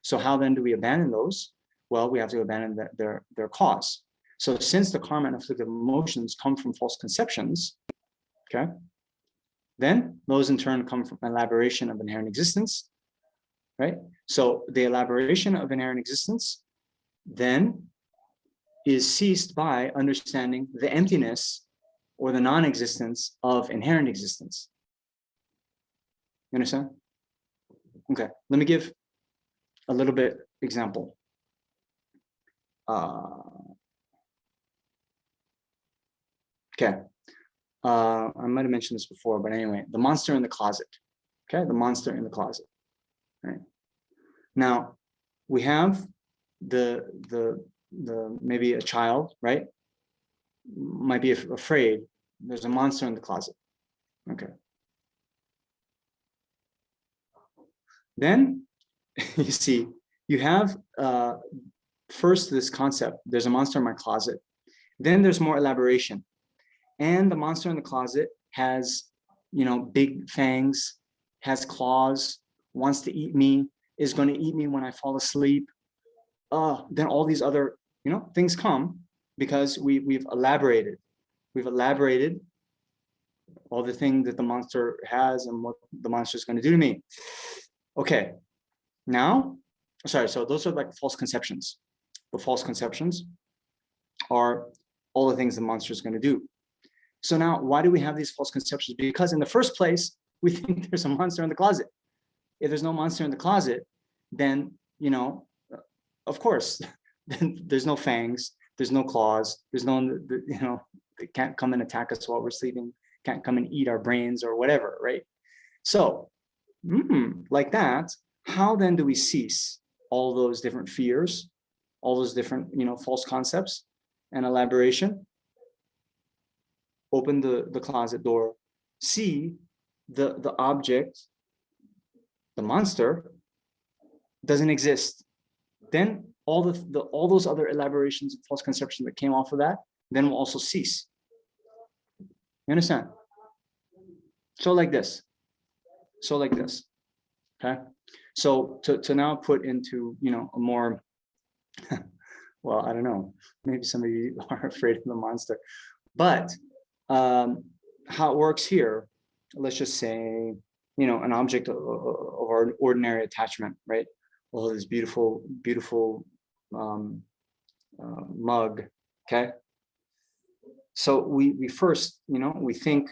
So how then do we abandon those? Well, we have to abandon their cause. So since the karma and afflictive emotions come from false conceptions, okay, then those in turn come from elaboration of inherent existence, right? So the elaboration of inherent existence then is ceased by understanding the emptiness or the non-existence of inherent existence. You understand? Okay, let me give a little bit example. Okay, I might have mentioned this before, but anyway, the monster in the closet. Okay, the monster in the closet. Right. Now, we have the maybe a child, right? Might be afraid. There's a monster in the closet. Okay. Then you see, you have first this concept. There's a monster in my closet. Then there's more elaboration. And the monster in the closet has, big fangs, has claws, wants to eat me, is going to eat me when I fall asleep. Then all these other, things come because we've elaborated. We've elaborated all the things that the monster has and what the monster is going to do to me. Okay, now, sorry, so those are like false conceptions. The false conceptions are all the things the monster is going to do. So now, why do we have these false conceptions? Because in the first place, we think there's a monster in the closet. If there's no monster in the closet, then, of course, then there's no fangs, there's no claws, there's no, they can't come and attack us while we're sleeping, can't come and eat our brains or whatever, right? So, like that, how then do we cease all those different fears, all those different, false concepts and elaboration? Open the closet door, see the object, the monster, doesn't exist. Then all those other elaborations of false conception that came off of that, then will also cease. You understand? So like this. Okay. So to now put into a more well, I don't know, maybe some of you are afraid of the monster, but how it works here, let's just say, an object of our ordinary attachment, right? Oh, this beautiful mug, okay? So we first, we think,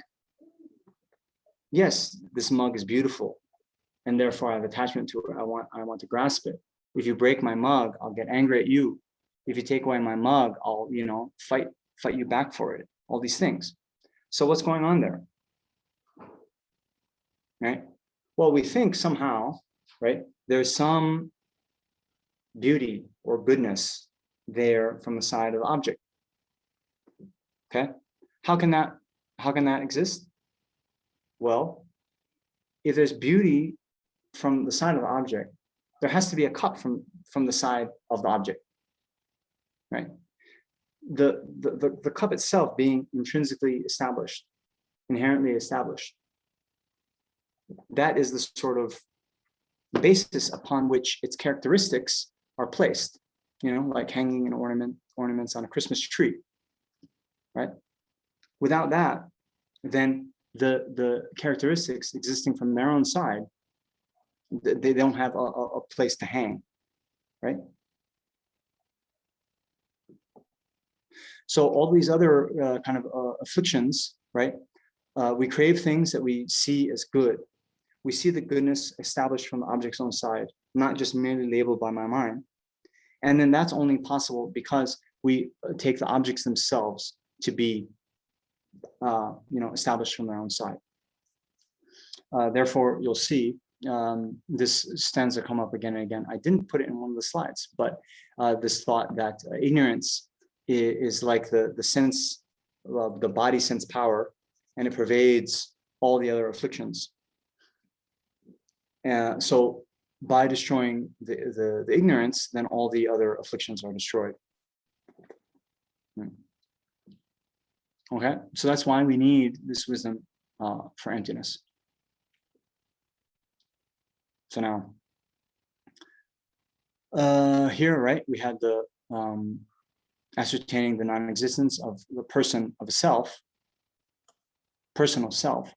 yes, this mug is beautiful, and therefore I have attachment to it. I want to grasp it. If you break my mug, I'll get angry at you. If you take away my mug, I'll, fight you back for it. All these things. So what's going on there? Right? Well, we think somehow, right, there's some beauty or goodness there from the side of the object. Okay? How can that exist? Well, if there's beauty from the side of the object, there has to be a cup from the side of the object. Right? The cup itself being intrinsically established, inherently established. That is the sort of basis upon which its characteristics are placed, like hanging an ornaments on a Christmas tree, right? Without that, then the characteristics existing from their own side, they don't have a place to hang, right? So all these other kind of afflictions, right? We crave things that we see as good. We see the goodness established from the object's own side, not just merely labeled by my mind. And then that's only possible because we take the objects themselves to be established from their own side. Therefore, you'll see this stanza come up again and again. I didn't put it in one of the slides, but this thought that ignorance is like the sense, the body sense power, and it pervades all the other afflictions. So by destroying the ignorance, then all the other afflictions are destroyed. Okay, so that's why we need this wisdom for emptiness. So now, here, right, we had the ascertaining the non-existence of the person of a self, personal self.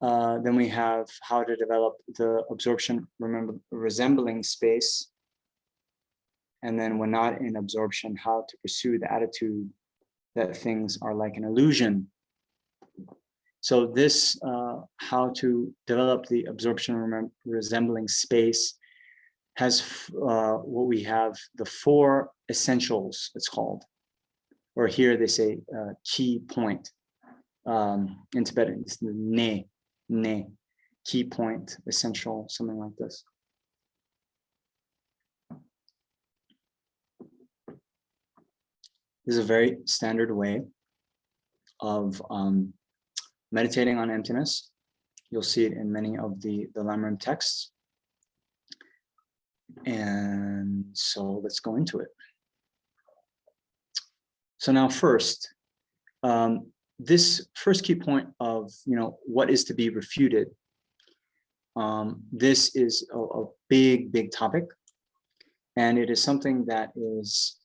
Then we have how to develop the absorption, resembling space. And then when not in absorption, how to pursue the attitude that things are like an illusion. So this, how to develop the absorption resembling space, has what we have, the 4 essentials, it's called. Or here they say key point. In Tibetan, it's the ne, key point, essential, something like this. This is a very standard way of meditating on emptiness. You'll see it in many of the Lamrim texts. And so let's go into it. So now first, this first key point of, what is to be refuted. This is a big topic. And it is something that is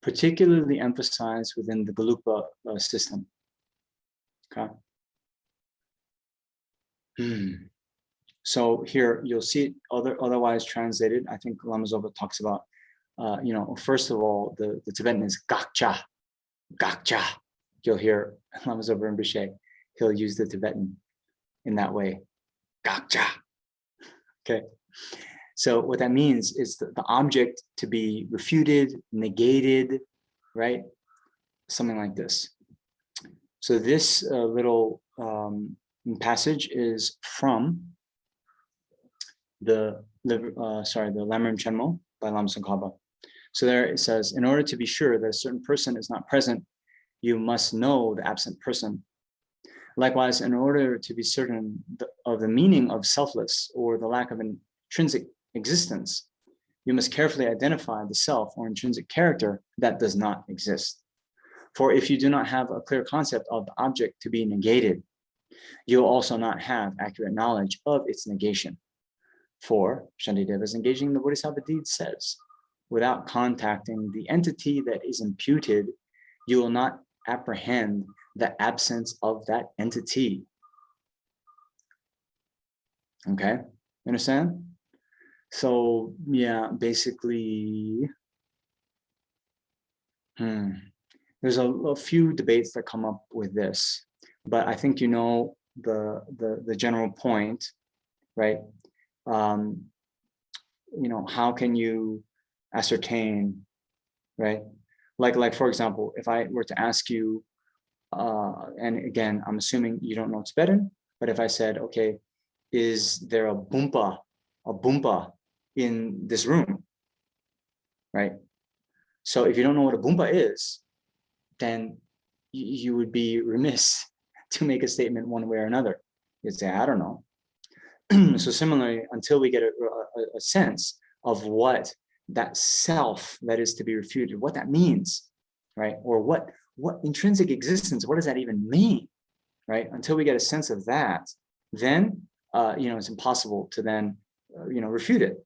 particularly emphasized within the Gelugpa system. Okay. So here you'll see it otherwise translated. I think Lama Zopa talks about, first of all, the Tibetan is gakcha. You'll hear Lama Zopa Rinpoche, he'll use the Tibetan in that way, gakcha. Okay. So what that means is the object to be refuted, negated, right? Something like this. So this little passage is from the Lamrim Chenmo by Lama Tsongkhapa. So there it says, in order to be sure that a certain person is not present, you must know the absent person. Likewise, in order to be certain of the meaning of selfless or the lack of an intrinsic existence, you must carefully identify the self or intrinsic character that does not exist. For if you do not have a clear concept of the object to be negated, you'll also not have accurate knowledge of its negation. For Shantideva is engaging in the Bodhisattva deed says, without contacting the entity that is imputed, you will not apprehend the absence of that entity. Okay, you understand? So yeah, basically, there's a few debates that come up with this, but I think the general point, right? How can you ascertain, right? Like for example, if I were to ask you, and again, I'm assuming you don't know Tibetan, but if I said, okay, is there a bumpa in this room, right? So if you don't know what a bumpa is, then you would be remiss to make a statement one way or another. You'd say, I don't know. So similarly, until we get a sense of what that self that is to be refuted, what that means, right? Or what intrinsic existence, what does that even mean, right? Until we get a sense of that, then it's impossible to then refute it,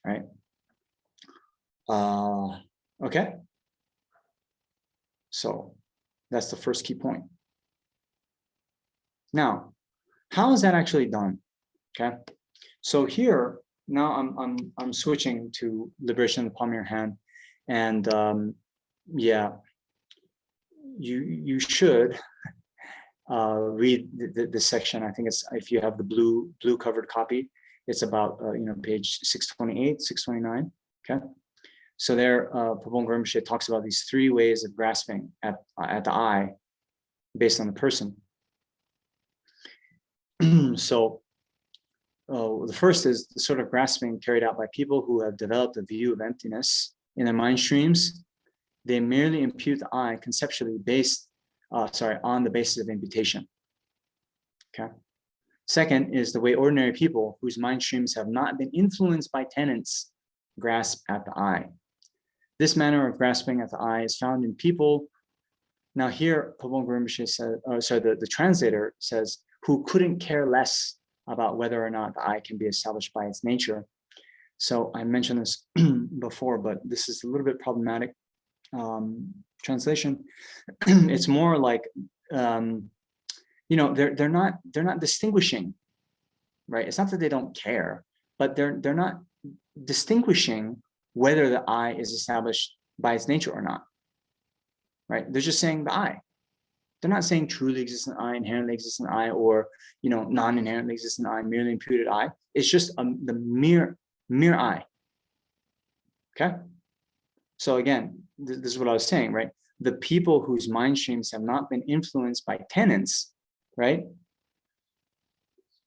right? Okay. So that's the first key point. Now, how is that actually done? Okay. So here now I'm switching to Liberation in the Palm of Your Hand, and you should read this section. I think it's, if you have the blue covered copy, it's about page 628, 629. Okay. So there, Pabong Rinpoche talks about these 3 ways of grasping at the eye, based on the person. So the first is the sort of grasping carried out by people who have developed a view of emptiness in their mind streams. They merely impute the I conceptually on the basis of imputation. Okay. Second is the way ordinary people whose mind streams have not been influenced by tenets grasp at the I. This manner of grasping at the I is found in people. Now here, Pabon Rinpoche says, the translator says, who couldn't care less about whether or not the I can be established by its nature. So I mentioned this before, but this is a little bit problematic translation. It's more like, they're not distinguishing, right? It's not that they don't care, but they're not distinguishing whether the I is established by its nature or not, right? They're just saying the I. They're not saying truly existent I, inherently existent I, or non-inherently existent I, merely imputed I. It's just the mere I. Okay. So again, this is what I was saying, right? The people whose mind streams have not been influenced by tenets, right?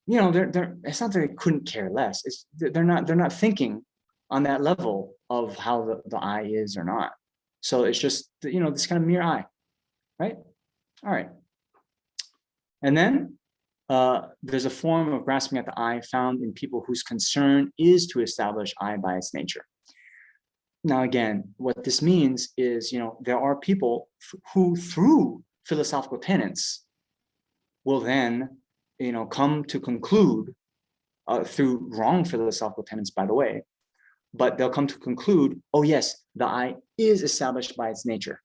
It's not that they couldn't care less. It's they're not thinking on that level of how the I is or not. So it's just this kind of mere I, right? All right. And then there's a form of grasping at the I found in people whose concern is to establish I by its nature. Now, again, what this means is, there are people who through philosophical tenets will then, come to conclude through wrong philosophical tenets, by the way, but they'll come to conclude, oh yes, the I is established by its nature.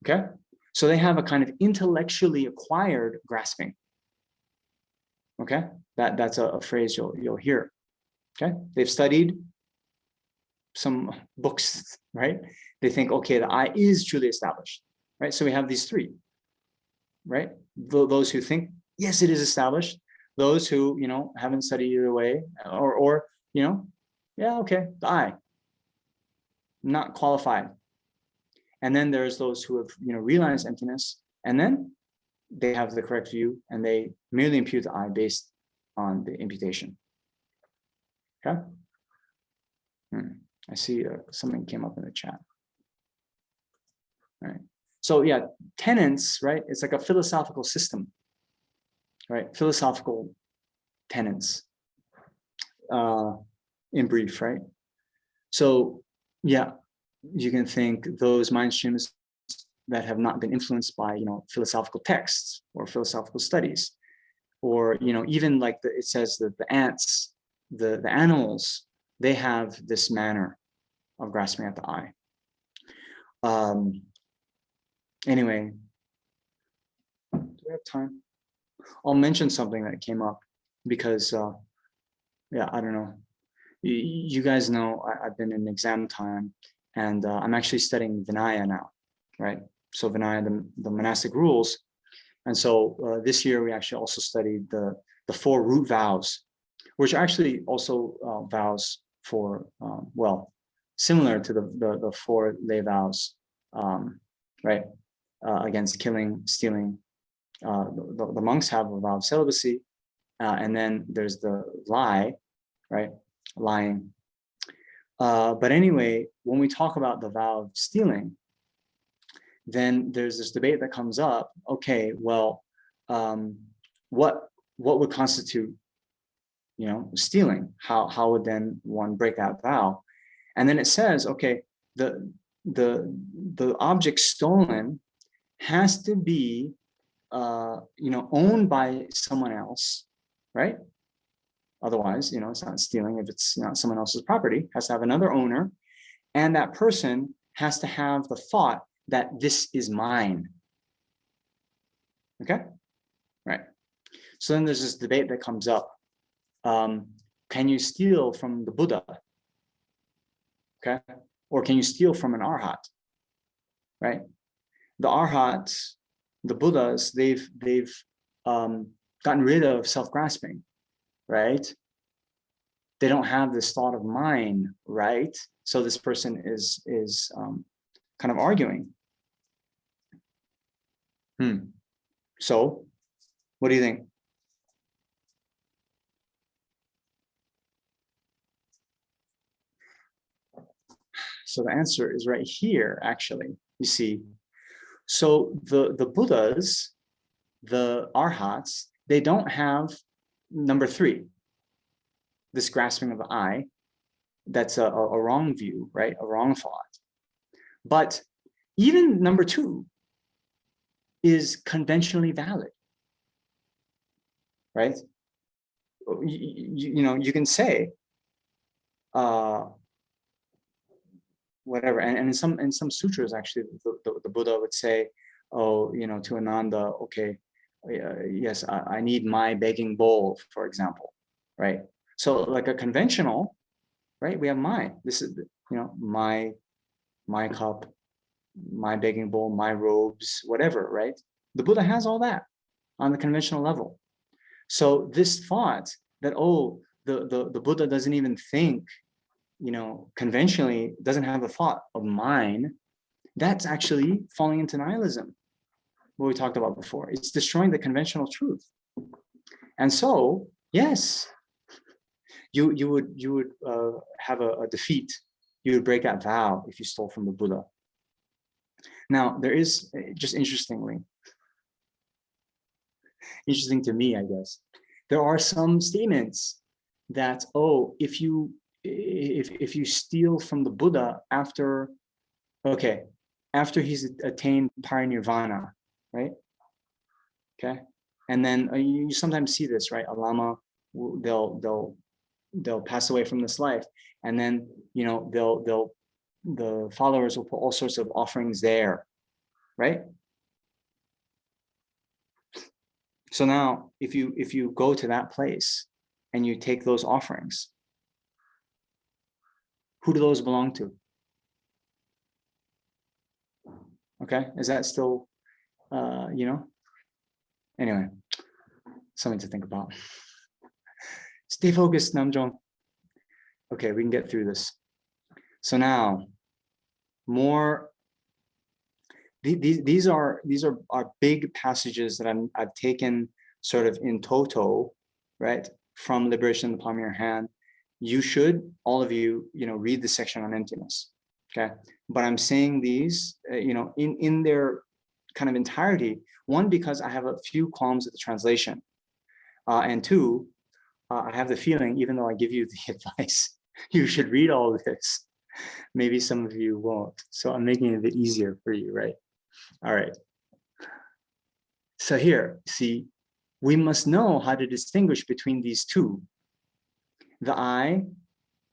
Okay. So they have a kind of intellectually acquired grasping. Okay, that's a phrase you'll hear. Okay, they've studied some books, right? They think, okay, the I is truly established, right? So we have these three, right? Those who think, yes, it is established. Those who haven't studied either way, or yeah, okay, the I, not qualified. And then there's those who have realized emptiness, and then they have the correct view, and they merely impute the I based on the imputation. Okay. I see something came up in the chat. All right. So yeah, tenets, right? It's like a philosophical system, right? Philosophical tenets, in brief, right? So yeah, you can think those mind streams that have not been influenced by philosophical texts or philosophical studies, or even like it says that the ants, the animals, they have this manner of grasping at the I. Anyway, do we have time? I'll mention something that came up because yeah, I don't know. You guys know I've been in exam time, and I'm actually studying Vinaya now, right? So Vinaya, the monastic rules. And so this year we actually also studied the 4 root vows, which are actually also vows for, similar to the 4 lay vows, right? Against killing, stealing. The monks have a vow of celibacy, and then there's the lie, right? Lying. But anyway, when we talk about the vow of stealing, then there's this debate that comes up. Okay, well, what would constitute, stealing? How would then one break that vow? And then it says, okay, the object stolen has to be, owned by someone else, right? Otherwise, it's not stealing if it's not someone else's property. It has to have another owner, and that person has to have the thought that this is mine. Okay, right. So then there's this debate that comes up. Can you steal from the Buddha? Okay, or can you steal from an arhat? Right. The arhats, the Buddhas, they've gotten rid of self-grasping, right? They don't have this thought of mine, right? So this person is kind of arguing. So, what do you think? So the answer is right here, actually. You see, so the Buddhas, the Arhats, they don't have number 3, this grasping of the I. That's a wrong view, right? A wrong thought. But even number 2 is conventionally valid, right? You can say whatever, and in some sutras, actually, the Buddha would say, oh, to Ananda, okay, yes, I need my begging bowl, for example, right? So like a conventional, right? We have my, this is, my cup, my begging bowl, my robes, whatever, right? The Buddha has all that on the conventional level. So this thought that, oh, the Buddha doesn't even think, conventionally doesn't have the thought of mine, that's actually falling into nihilism, what we talked about before. It's destroying the conventional truth. And so, yes, you would have a defeat. You would break that vow if you stole from the Buddha. Now, there is, just interesting to me, I guess, there are some statements that, oh, if you steal from the Buddha after he's attained parinirvana, right? Okay, and then you sometimes see this, right? A lama, they'll pass away from this life, and then the followers will put all sorts of offerings there, right? So now, if you go to that place and you take those offerings, who do those belong to? Okay, is that still, anyway, something to think about. Stay focused, Namjong. Okay, we can get through this. So now, more. These are big passages that I've taken sort of in toto, right, from Liberation in the Palm of Your Hand. You should, all of you, read the section on emptiness. Okay, but I'm saying these, in their kind of entirety. One, because I have a few qualms with the translation, and 2, I have the feeling, even though I give you the advice, you should read all of this. Maybe some of you won't. So I'm making it a bit easier for you, right? All right. So here, see, we must know how to distinguish between these two. The I,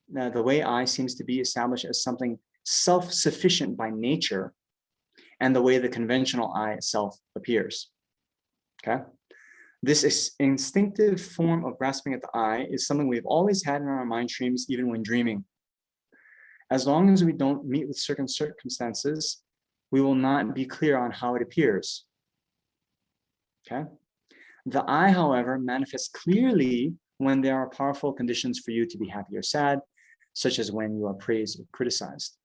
the way I seems to be established as something self-sufficient by nature, and the way the conventional I itself appears. Okay? This instinctive form of grasping at the I is something we've always had in our mind streams, even when dreaming. As long as we don't meet with certain circumstances, we will not be clear on how it appears. Okay? The I, however, manifests clearly when there are powerful conditions for you to be happy or sad, such as when you are praised or criticized.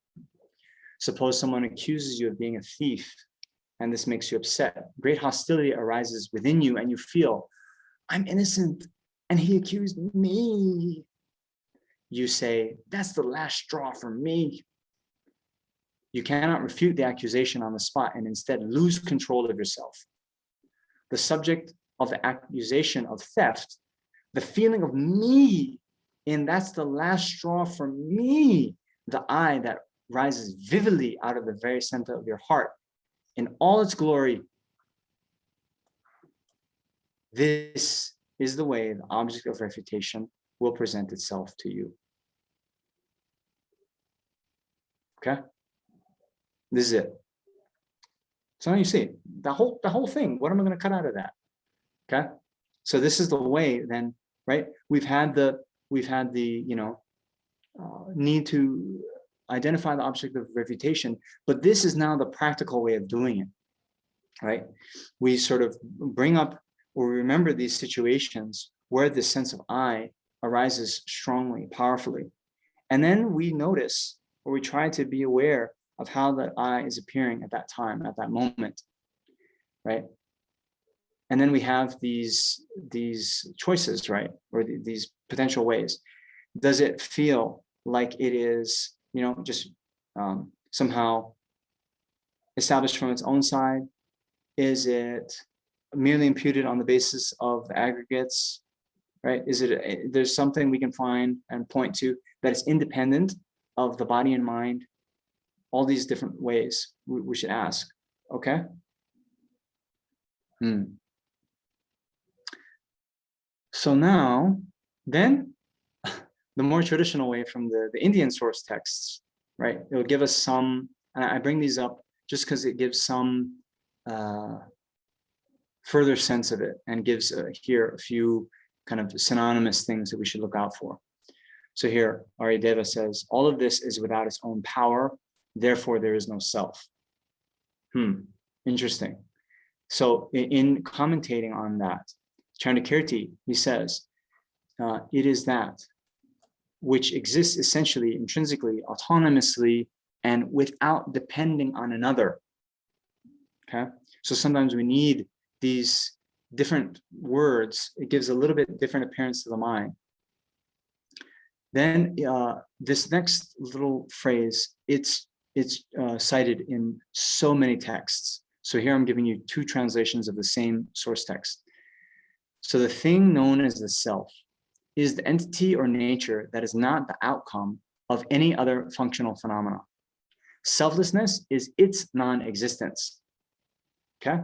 Suppose someone accuses you of being a thief, and this makes you upset. Great hostility arises within you, and you feel, I'm innocent, and he accused me. You say, that's the last straw for me. You cannot refute the accusation on the spot and instead lose control of yourself. The subject of the accusation of theft, the feeling of me, and that's the last straw for me, the I that rises vividly out of the very center of your heart in all its glory. This is the way the object of refutation will present itself to you. Okay? This is it. So now you see the whole thing. What am I going to cut out of that? Okay. So this is the way then, right? We've had the need to identify the object of refutation, but this is now the practical way of doing it, right? We sort of bring up or remember these situations where this sense of I arises strongly, powerfully. And then we notice, or we try to be aware of how that I is appearing at that time, at that moment, right? And then we have these choices, right? Or these potential ways. Does it feel like it is, just somehow established from its own side? Is it merely imputed on the basis of the aggregates, right? Is it, there's something we can find and point to that is independent of the body and mind? All these different ways we should ask, okay? So now, then, the more traditional way from the Indian source texts, right? It will give us some, and I bring these up just because it gives some further sense of it and gives here a few kind of synonymous things that we should look out for. So here, Aryadeva says, all of this is without its own power, therefore there is no self. Interesting. So in commentating on that, Chandakirti, he says, it is that which exists essentially, intrinsically, autonomously, and without depending on another. Okay, so sometimes we need these different words. It gives a little bit different appearance to the mind. Then this next little phrase, it's cited in so many texts. So here I'm giving you two translations of the same source text. So the thing known as the self is the entity or nature that is not the outcome of any other functional phenomena. Selflessness is its non-existence. Okay?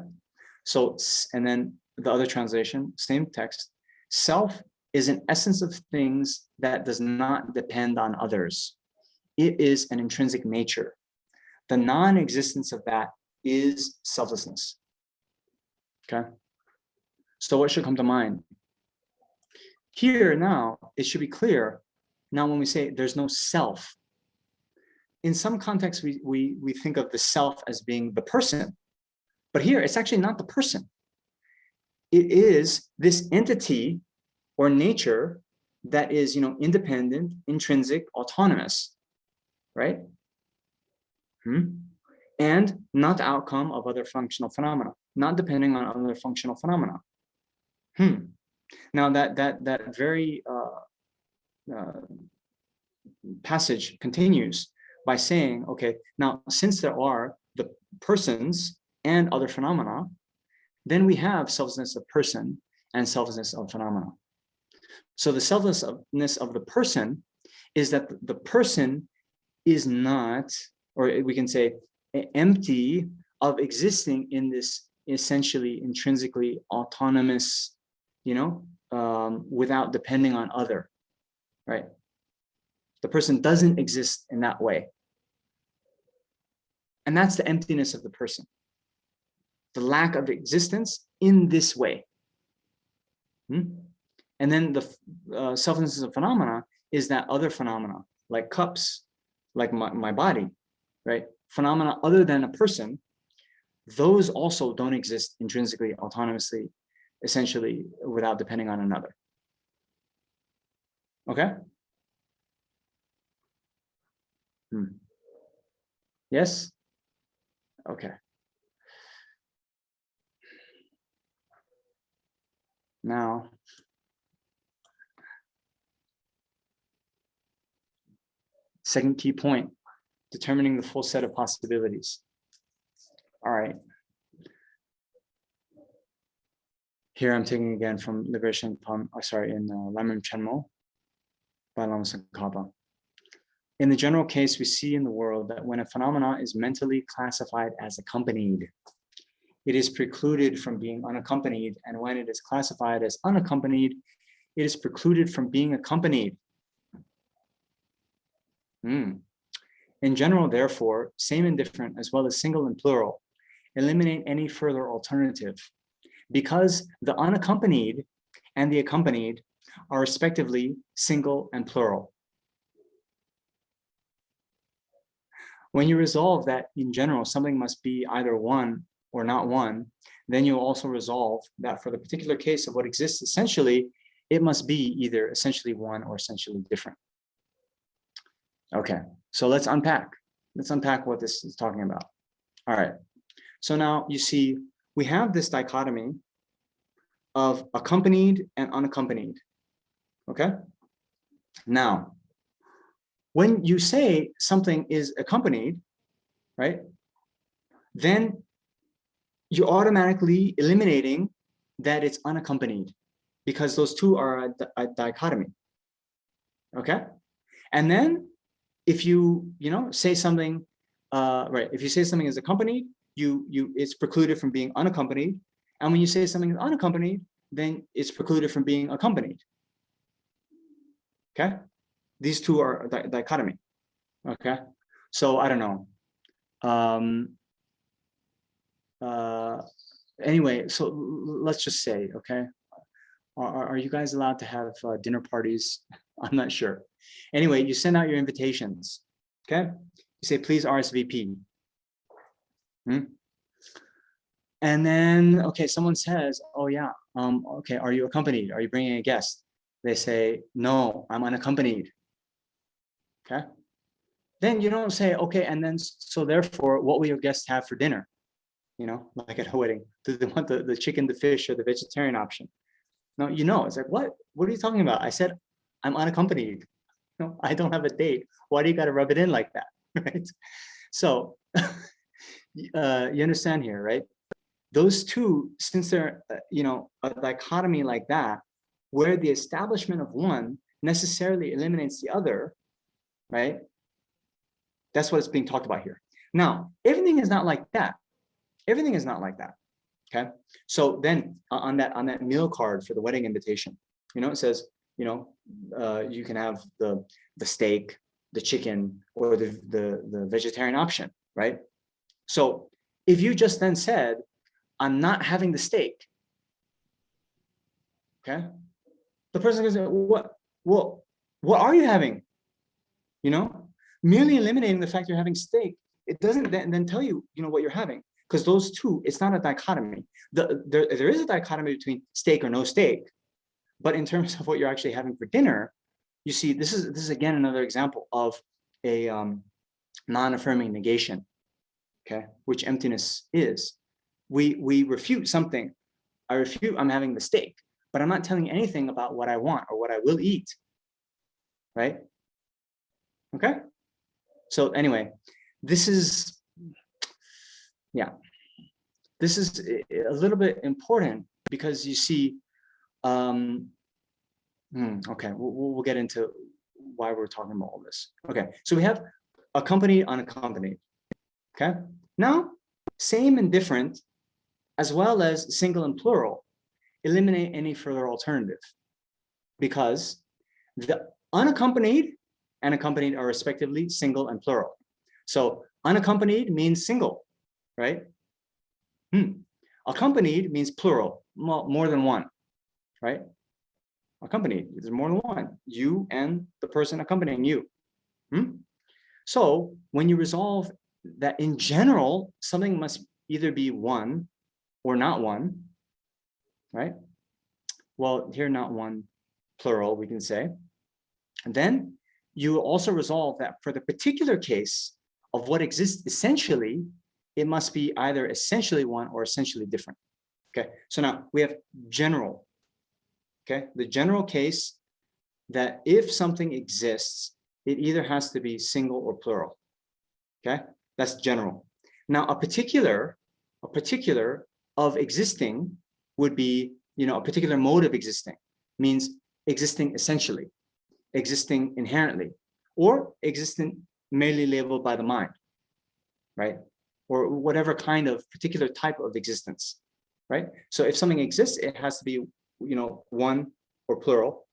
So, and then the other translation, same text, self is an essence of things that does not depend on others. It is an intrinsic nature. The non-existence of that is selflessness. Okay? So what should come to mind? Here now, it should be clear. Now, when we say there's no self, in some contexts, we think of the self as being the person. But here, it's actually not the person. It is this entity or nature that is, independent, intrinsic, autonomous, right? And not the outcome of other functional phenomena, not depending on other functional phenomena. Now that very passage continues by saying, okay, now since there are the persons and other phenomena, then we have selflessness of person and selflessness of phenomena. So the selflessness of the person is that the person is not, or we can say, empty of existing in this essentially intrinsically autonomous, without depending on other, right? The person doesn't exist in that way. And that's the emptiness of the person. The lack of existence in this way. And then the selflessness of phenomena is that other phenomena, like cups, like my body, right? Phenomena other than a person, those also don't exist intrinsically, autonomously, essentially without depending on another. Okay? Yes? Okay. Now, second key point, determining the full set of possibilities. All right. Here I'm taking again from Liberation in Lamrim Chenmo by Lama Tsongkhapa. In the general case, we see in the world that when a phenomenon is mentally classified as accompanied, it is precluded from being unaccompanied, and when it is classified as unaccompanied, it is precluded from being accompanied. In general, therefore, same and different, as well as single and plural, eliminate any further alternative, because the unaccompanied and the accompanied are respectively single and plural. When you resolve that in general, something must be either one or not one, then you'll also resolve that for the particular case of what exists essentially, it must be either essentially one or essentially different. Okay, so let's unpack. Let's unpack what this is talking about. All right, so now you see, we have this dichotomy of accompanied and unaccompanied. Okay? Now, when you say something is accompanied, right, then you're automatically eliminating that it's unaccompanied, because those two are a dichotomy. Okay? And then if you say something, right, if you say something is accompanied, it's precluded from being unaccompanied. And when you say something is unaccompanied, then it's precluded from being accompanied. Okay? These two are dichotomy. Okay? So I don't know. Anyway, so let's just say, okay, are you guys allowed to have dinner parties? I'm not sure. Anyway, you send out your invitations. Okay? You say, please RSVP. And then, okay, someone says, oh yeah, okay, are you accompanied? Are you bringing a guest? They say, no, I'm unaccompanied. Okay? Then you don't say, okay, and then, so therefore, what will your guests have for dinner? Like at a wedding, do they want the chicken, the fish, or the vegetarian option? No, it's like, what are you talking about? I said, I'm unaccompanied. No, I don't have a date. Why do you got to rub it in like that? Right? So you understand here, right? Those two, since they're, a dichotomy like that, where the establishment of one necessarily eliminates the other, right? That's what is being talked about here. Now, everything is not like that. Everything is not like that. Okay. So then on that meal card for the wedding invitation, it says, you can have the steak, the chicken, or the vegetarian option, right? So if you just then said, I'm not having the steak, okay, the person goes, what are you having? Merely eliminating the fact you're having steak, it doesn't then tell you, what you're having, because those two, it's not a dichotomy. There is a dichotomy between steak or no steak, but in terms of what you're actually having for dinner, you see, this is again another example of a non-affirming negation, okay, which emptiness is. We refute something. I refute I'm having the steak, but I'm not telling you anything about what I want or what I will eat, right? Okay. So anyway, this is a little bit important, because you see, okay, we'll get into why we're talking about all this. Okay, so we have accompanied, unaccompanied. Okay, now same and different, as well as single and plural, eliminate any further alternative, because the unaccompanied and accompanied are respectively single and plural. So unaccompanied means single, right? Accompanied means plural, more than one, right? Accompanied, there's more than one, you and the person accompanying you. So when you resolve that in general, something must either be one or not one, right? Well, here, not one, plural, we can say. And then you also resolve that for the particular case of what exists essentially, it must be either essentially one or essentially different. Okay, so now we have general. Okay, the general case that if something exists, it either has to be single or plural. Okay, that's general. Now a particular of existing would be, a particular mode of existing, means existing essentially, existing inherently, or existing merely labeled by the mind, right? Or whatever kind of particular type of existence, right? So if something exists, it has to be, one or plural.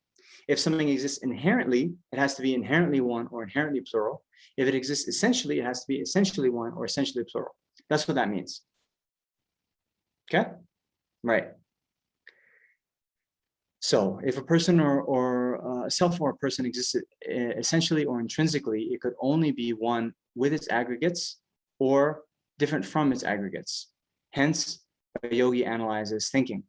If something exists inherently, it has to be inherently one or inherently plural. If it exists essentially, it has to be essentially one or essentially plural. That's what that means. Okay, right. So if a person or a self or a person exists essentially or intrinsically, it could only be one with its aggregates or different from its aggregates. Hence, a yogi analyzes thinking.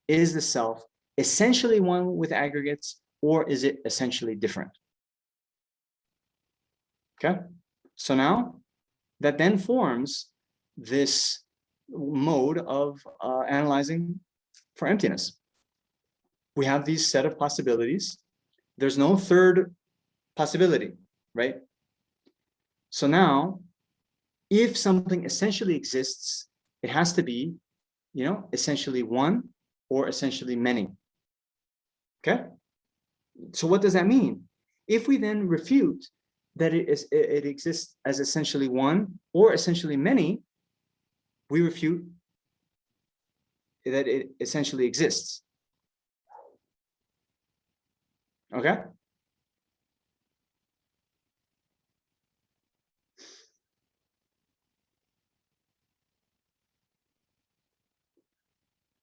Is the self essentially one with aggregates, or is it essentially different? Okay, so now that then forms this mode of analyzing for emptiness. we have these set of possibilities. There's no third possibility, right? So now, if something essentially exists, it has to be, essentially one or essentially many. Okay? So what does that mean? If we then refute that it exists as essentially one or essentially many, we refute that it essentially exists. Okay?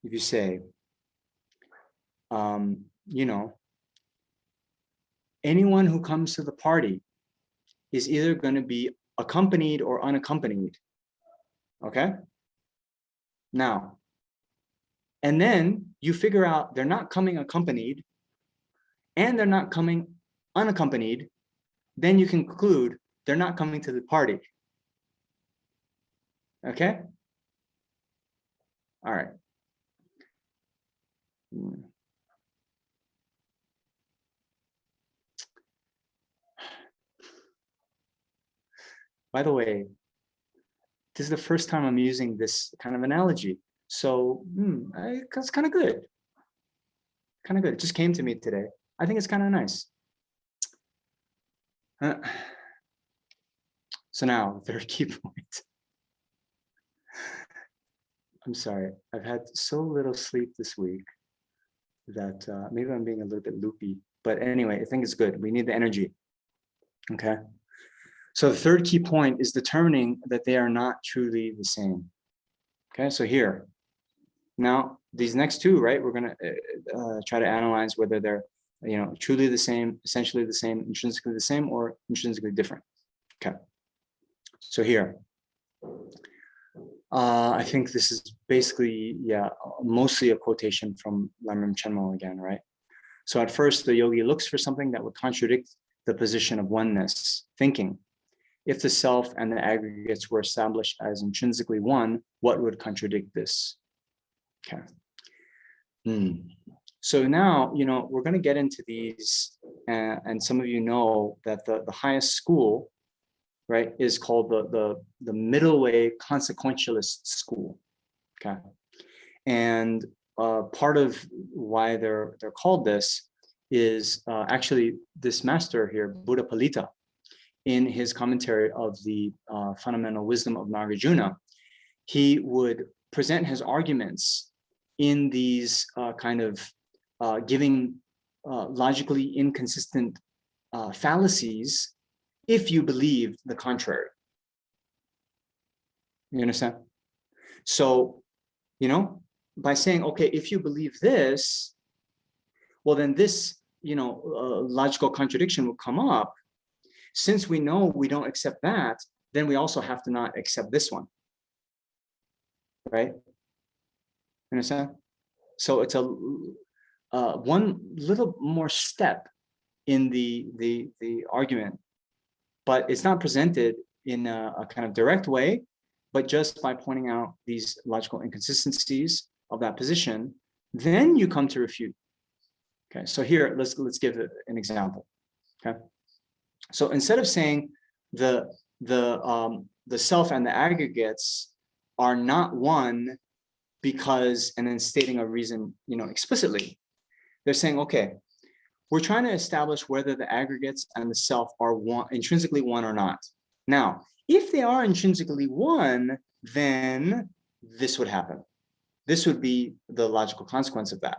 If you say, anyone who comes to the party is either going to be accompanied or unaccompanied. Okay? Now, and then you figure out they're not coming accompanied and they're not coming unaccompanied, then you conclude they're not coming to the party. Okay? All right. By the way, this is the first time I'm using this kind of analogy. So it's kind of good. Kind of good. It just came to me today. I think it's kind of nice. So now, third key point. I'm sorry. I've had so little sleep this week that maybe I'm being a little bit loopy. But anyway, I think it's good. We need the energy. Okay. So the third key point is determining that they are not truly the same. Okay, so here. Now, these next two, right, we're going to try to analyze whether they're, truly the same, essentially the same, intrinsically the same, or intrinsically different. Okay. So here, I think this is basically, mostly a quotation from Lamrim Chenmo again, right? So at first, the yogi looks for something that would contradict the position of oneness, thinking, if the self and the aggregates were established as intrinsically one, what would contradict this? Okay. So now, we're going to get into these, and some of you know that the highest school, right, is called the middle way consequentialist school. Okay. And part of why they're called this is actually this master here, Buddha Palita, in his commentary of the fundamental wisdom of Nagarjuna, he would present his arguments in these kind of giving logically inconsistent fallacies if you believe the contrary. You understand? So, by saying, okay, if you believe this, well, then this, logical contradiction will come up. Since we know we don't accept that, then we also have to not accept this one. Right? Understand? So it's a one little more step in the argument, but it's not presented in a kind of direct way, but just by pointing out these logical inconsistencies of that position, then you come to refute. Okay, so here let's give an example. Okay, so instead of saying the self and the aggregates are not one because, and then stating a reason, explicitly, they're saying, okay, we're trying to establish whether the aggregates and the self are one, intrinsically one or not. Now, if they are intrinsically one, then this would happen. This would be the logical consequence of that.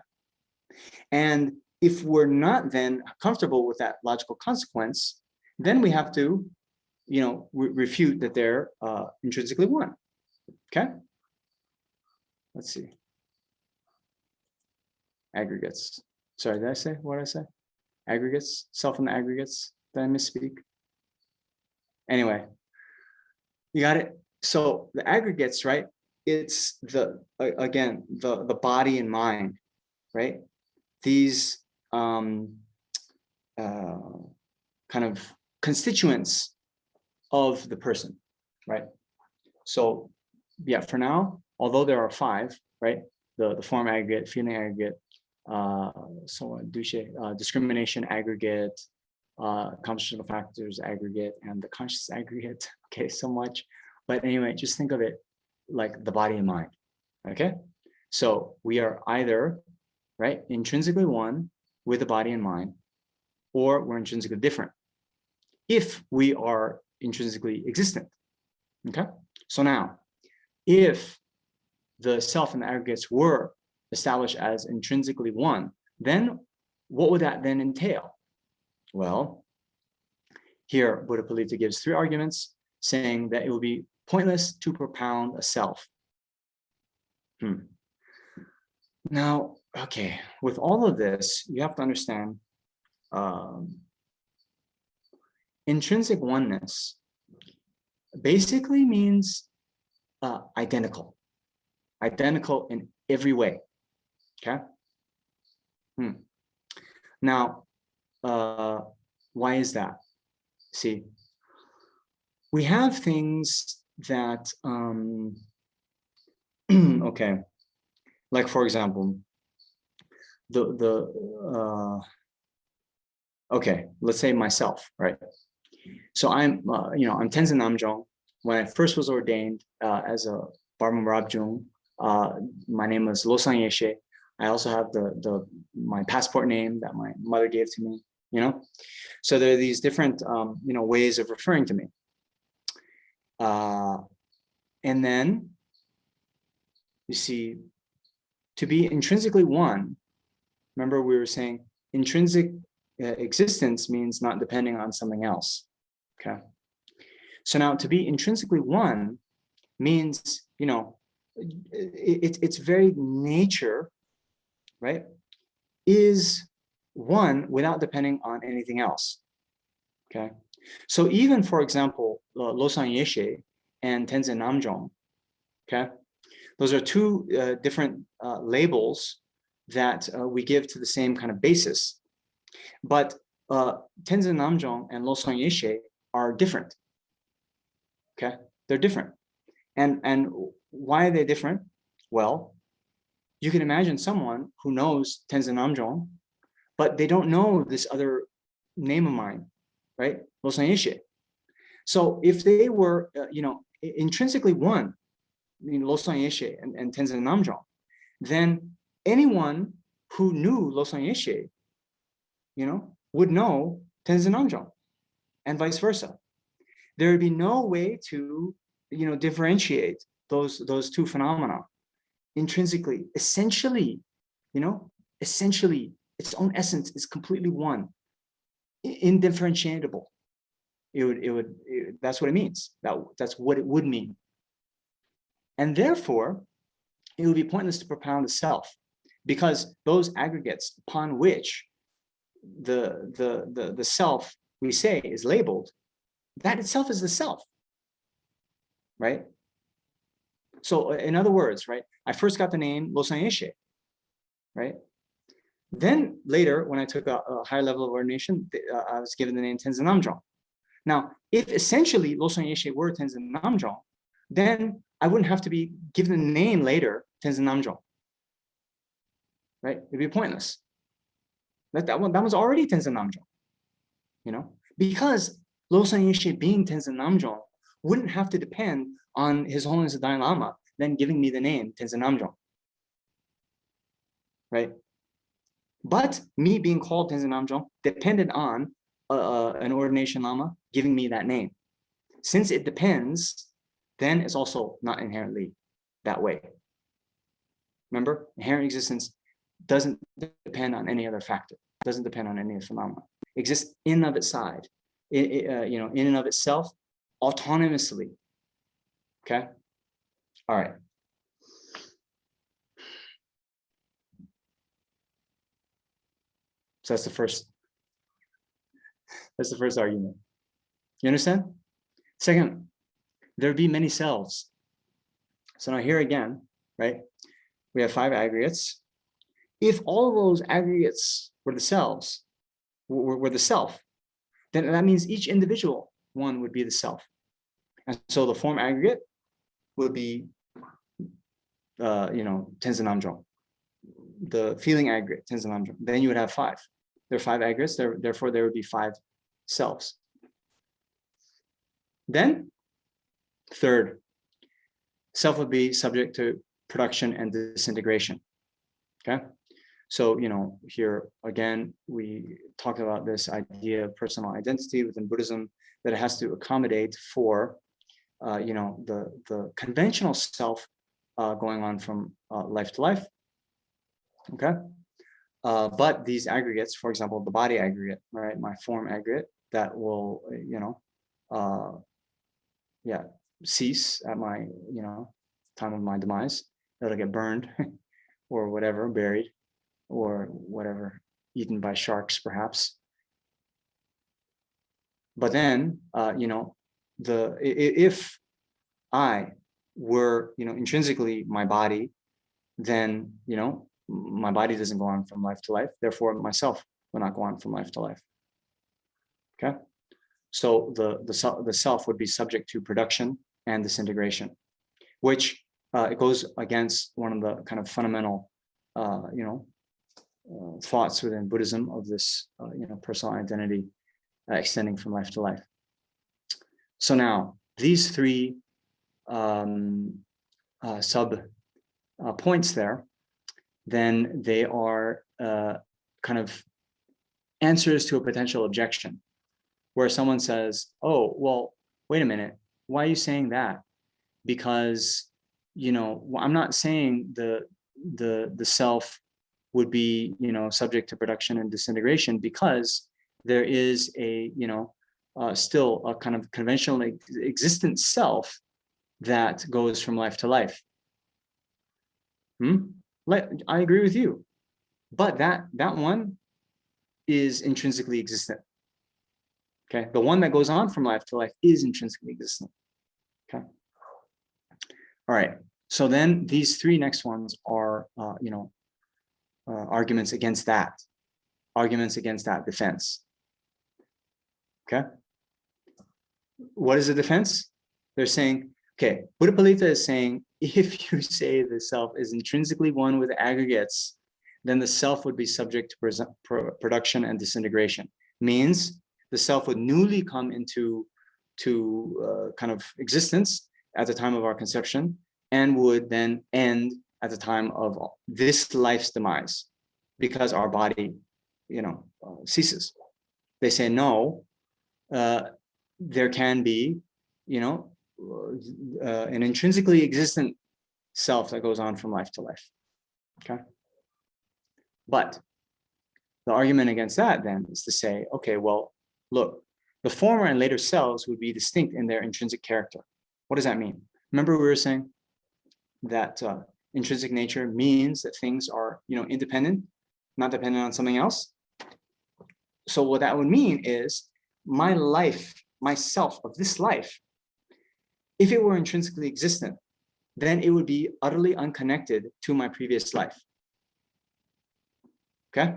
And if we're not then comfortable with that logical consequence, then we have to, refute that they're intrinsically one. Okay? Let's see. Aggregates. Sorry, did I say what did I say? Aggregates, self and the aggregates. Did I misspeak? Anyway, you got it. So the aggregates, right? It's again the body and mind, right? These kind of constituents of the person, right? So yeah, for now, although there are 5, right? The form aggregate, feeling aggregate, discrimination aggregate, compositional factors aggregate, and the conscious aggregate. Okay, so much. But anyway, just think of it like the body and mind. Okay, so we are either, right, intrinsically one with the body and mind, or we're intrinsically different if we are intrinsically existent. Okay, so now, if the self and the aggregates were established as intrinsically one, then what would that then entail? Well, here Buddha Palita gives 3 arguments saying that it would be pointless to propound a self. Now, okay, with all of this, you have to understand intrinsic oneness basically means identical in every way. Okay. Now, why is that? See, we have things that okay, like for example, okay, let's say myself, right? So I'm I'm Tenzin Namjong. When I first was ordained as a Barma Rabjung, my name was Losang Yeshe. I also have my passport name that my mother gave to me, So there are these different ways of referring to me. And then you see, to be intrinsically one, remember we were saying intrinsic existence means not depending on something else. Okay. So now to be intrinsically one means, its very nature, right, is one without depending on anything else. Okay. So even, for example, Losang Yeshe and Tenzin Namjong, okay, those are 2 different labels that we give to the same kind of basis. But Tenzin Namjong and Losang Yeshe are different. Okay, they're different. And why are they different? Well, you can imagine someone who knows Tenzin Namjong, but they don't know this other name of mine, right? Losang Yeshe. So if they were, intrinsically one, Losang Yeshe and Tenzin Namjong, then anyone who knew Losang Yeshe, would know Tenzin Namjong, and vice versa. There would be no way to, differentiate those 2 phenomena intrinsically. Essentially, its own essence is completely one, indifferentiable. That's what it means. That's what it would mean. And therefore, it would be pointless to propound a self, because those aggregates upon which the self we say is labeled, that itself is the self, right? So in other words, right, I first got the name Losang Yeshe, right? Then later, when I took a higher level of ordination, I was given the name Tenzin Namjong. Now, if essentially Losang Yeshe were Tenzin Namjong, then I wouldn't have to be given the name later, Tenzin Namjong, right? It'd be pointless. That was already Tenzin Namjong, because Losang Yeshe being Tenzin Namjong wouldn't have to depend on His Holiness the Dalai Lama then giving me the name Tenzin Namjong, right? But me being called Tenzin Namjong depended on an ordination lama giving me that name. Since it depends, then it's also not inherently that way. Remember, inherent existence doesn't depend on any other factor, doesn't depend on any phenomena. It exists in and of itself, in and of itself, autonomously. Okay. All right. So that's the first argument. You understand? Second, there'd be many selves. So now here again, right? We have 5 aggregates. If all of those aggregates were the selves, were the self, then that means each individual one would be the self. And so the form aggregate would be, Tenzin Namjong. the feeling aggregate, Tenzilandram, then you would have 5. There are 5 aggregates, therefore there would be 5 selves. Then, third, self would be subject to production and disintegration. Okay, so here again we talked about this idea of personal identity within Buddhism, that it has to accommodate for the conventional self going on from life to life. Okay, but these aggregates, for example, the body aggregate, right, my form aggregate, that will cease at my time of my demise. That'll get burned or whatever, buried or whatever, eaten by sharks perhaps. But then if I were intrinsically my body, then my body doesn't go on from life to life, therefore myself will not go on from life to life. Okay, so the self would be subject to production and disintegration, which it goes against one of the kind of fundamental thoughts within Buddhism of this personal identity extending from life to life. So now these 3 sub points there, then they are kind of answers to a potential objection, where someone says, oh, well, wait a minute, why are you saying that? Because I'm not saying the self would be subject to production and disintegration, because there is a still a kind of conventional existent self that goes from life to life. I agree with you, but that one is intrinsically existent. Okay, the one that goes on from life to life is intrinsically existent. Okay, all right. So then these 3 next ones are arguments against that defense. Okay, what is the defense? They're saying, okay, Buddhapalita is saying, if you say the self is intrinsically one with aggregates, then the self would be subject to production and disintegration. Means the self would newly come into kind of existence at the time of our conception, and would then end at the time of this life's demise, because our body ceases. They say no, there can be an intrinsically existent self that goes on from life to life. Okay, but the argument against that then is to say, okay, well, look, the former and later selves would be distinct in their intrinsic character. What does that mean? Remember, we were saying that intrinsic nature means that things are independent, not dependent on something else. So what that would mean is my life, myself of this life, if it were intrinsically existent, then it would be utterly unconnected to my previous life. Okay?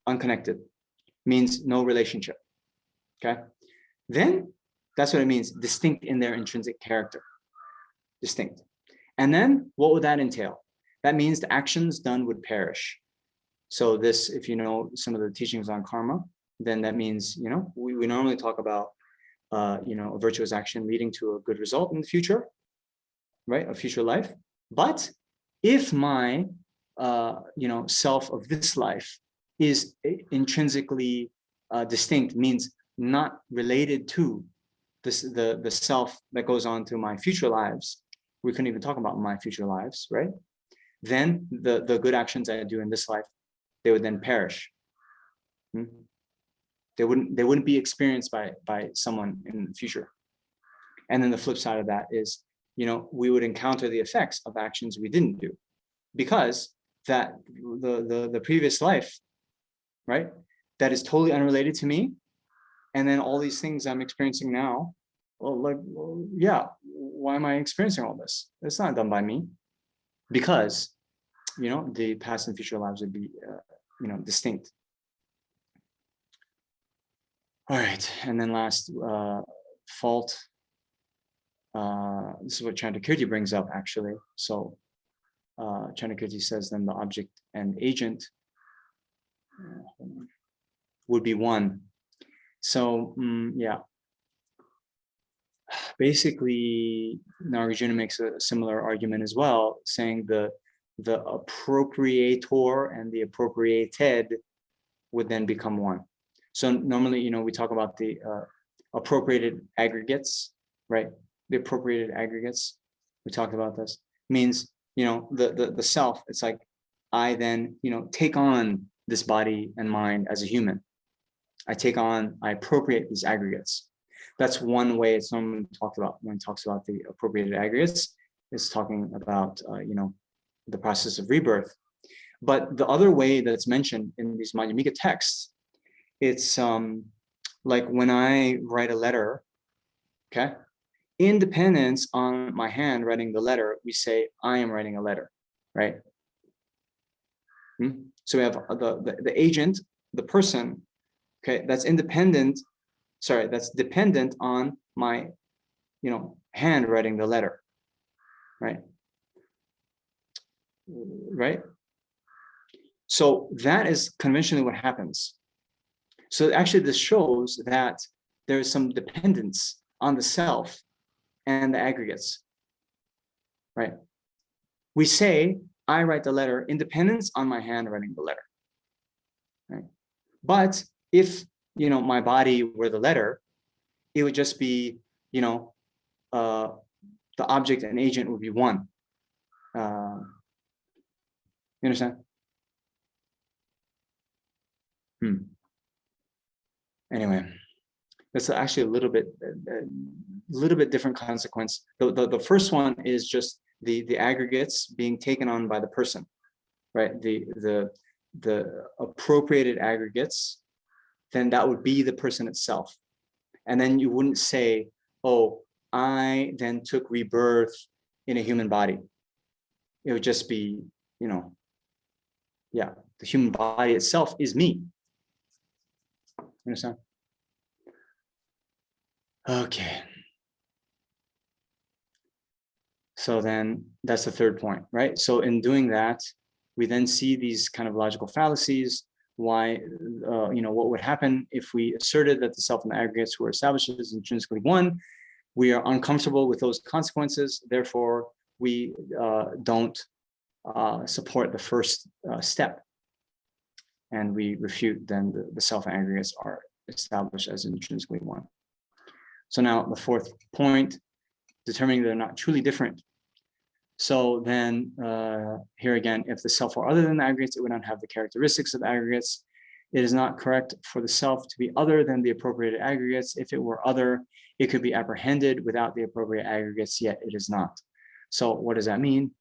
Unconnected means no relationship. Okay? Then that's what it means, distinct in their intrinsic character. Distinct. And then what would that entail? That means the actions done would perish. So this, if you know some of the teachings on karma, then that means, we normally talk about, a virtuous action leading to a good result in the future, right? A future life. But if my, self of this life is intrinsically distinct, means not related to this, the self that goes on to my future lives, we couldn't even talk about my future lives, right? Then the good actions I do in this life, they would then perish. They wouldn't be experienced by someone in the future. And then the flip side of that is, we would encounter the effects of actions we didn't do, because that the previous life, right, that is totally unrelated to me, and then all these things I'm experiencing now, yeah, why am I experiencing all this? It's not done by me, because the past and future lives would be distinct. All right, and then last fault. This is what Chantakirti brings up, actually. So Chanakirti says, then the object and agent would be one. So yeah, basically Nagarjuna makes a similar argument as well, saying the appropriator and the appropriated would then become one. So normally, we talk about the appropriated aggregates, right? The appropriated aggregates, we talked about this, means, the self, it's like, I then, take on this body and mind as a human. I appropriate these aggregates. That's one way it's normally talked about when it talks about the appropriated aggregates. It's talking about, the process of rebirth. But the other way that's mentioned in these Madhyamika texts, it's like when I write a letter, okay? In dependence on my hand writing the letter, we say, I am writing a letter, right? So we have the agent, the person, okay, that's dependent on my, hand writing the letter, right? Right? So that is conventionally what happens. So actually this shows that there's some dependence on the self and the aggregates, right? We say, I write the letter in dependence on my hand writing the letter, right? But if, my body were the letter, it would just be, the object and agent would be one. You understand? Anyway, that's actually a little bit different consequence. The first one is just the aggregates being taken on by the person, right? The appropriated aggregates, then that would be the person itself. And then you wouldn't say, oh, I then took rebirth in a human body. It would just be, the human body itself is me. Understand? Okay. So then that's the third point, right? So in doing that, we then see these kind of logical fallacies. Why, what would happen if we asserted that the self and the aggregates were established as intrinsically one? We are uncomfortable with those consequences. Therefore, we don't support the first step. And we refute then the self and aggregates are established as intrinsically one. So now the fourth point, determining they're not truly different. So then here again, if the self were other than the aggregates, it would not have the characteristics of the aggregates. It is not correct for the self to be other than the appropriated aggregates. If it were other, it could be apprehended without the appropriate aggregates, yet it is not. So what does that mean?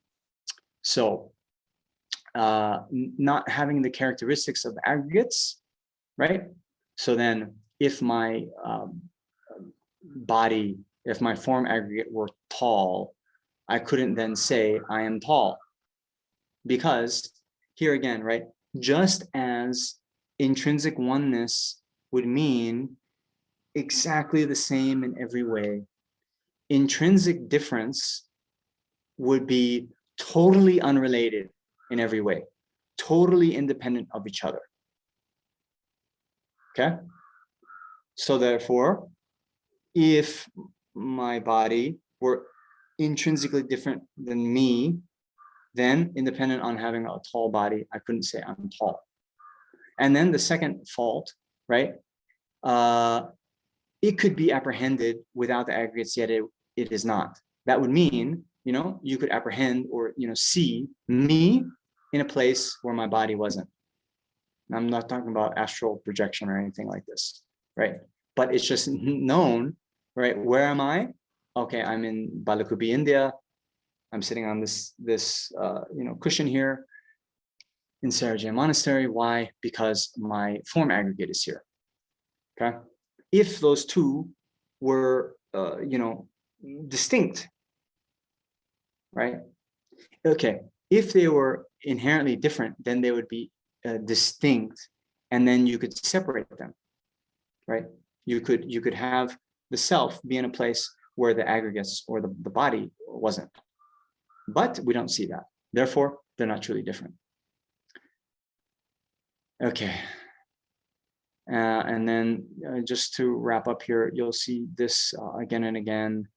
So not having the characteristics of the aggregates, right? So then if my body, if my form aggregate were tall, I couldn't then say I am tall, because here again, right, just as intrinsic oneness would mean exactly the same in every way, intrinsic difference would be totally unrelated in every way, totally independent of each other. Okay? So therefore, if my body were intrinsically different than me, then independent on having a tall body, I couldn't say I'm tall. And then the second fault, right? It could be apprehended without the aggregates, yet it is not. That would mean, you could apprehend or, see me in a place where my body wasn't. I'm not talking about astral projection or anything like this, right? But it's just known, right? Where am I? Okay, I'm in Balakupi, India. I'm sitting on this cushion here in Sarajaya Monastery. Why? Because my form aggregate is here. Okay. If those two were, distinct, right? Okay. If they were inherently different, then they would be distinct, and then you could separate them, right? You could have the self be in a place where the aggregates or the body wasn't. But we don't see that. Therefore, they're not truly different. Okay. And then just to wrap up here, you'll see this again and again.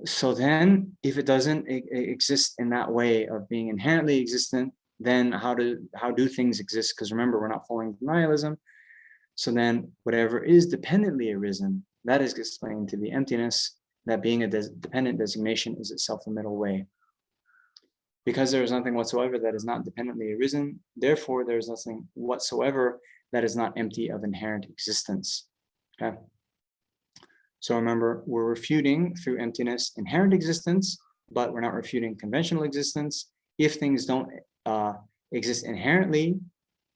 So then if it doesn't exist in that way of being inherently existent, then how do things exist? Because remember, we're not following denialism. So then whatever is dependently arisen, that is explained to be emptiness, that being a dependent designation is itself the middle way. Because there is nothing whatsoever that is not dependently arisen, therefore there is nothing whatsoever that is not empty of inherent existence. Okay. So remember, we're refuting through emptiness inherent existence, but we're not refuting conventional existence. If things don't exist inherently,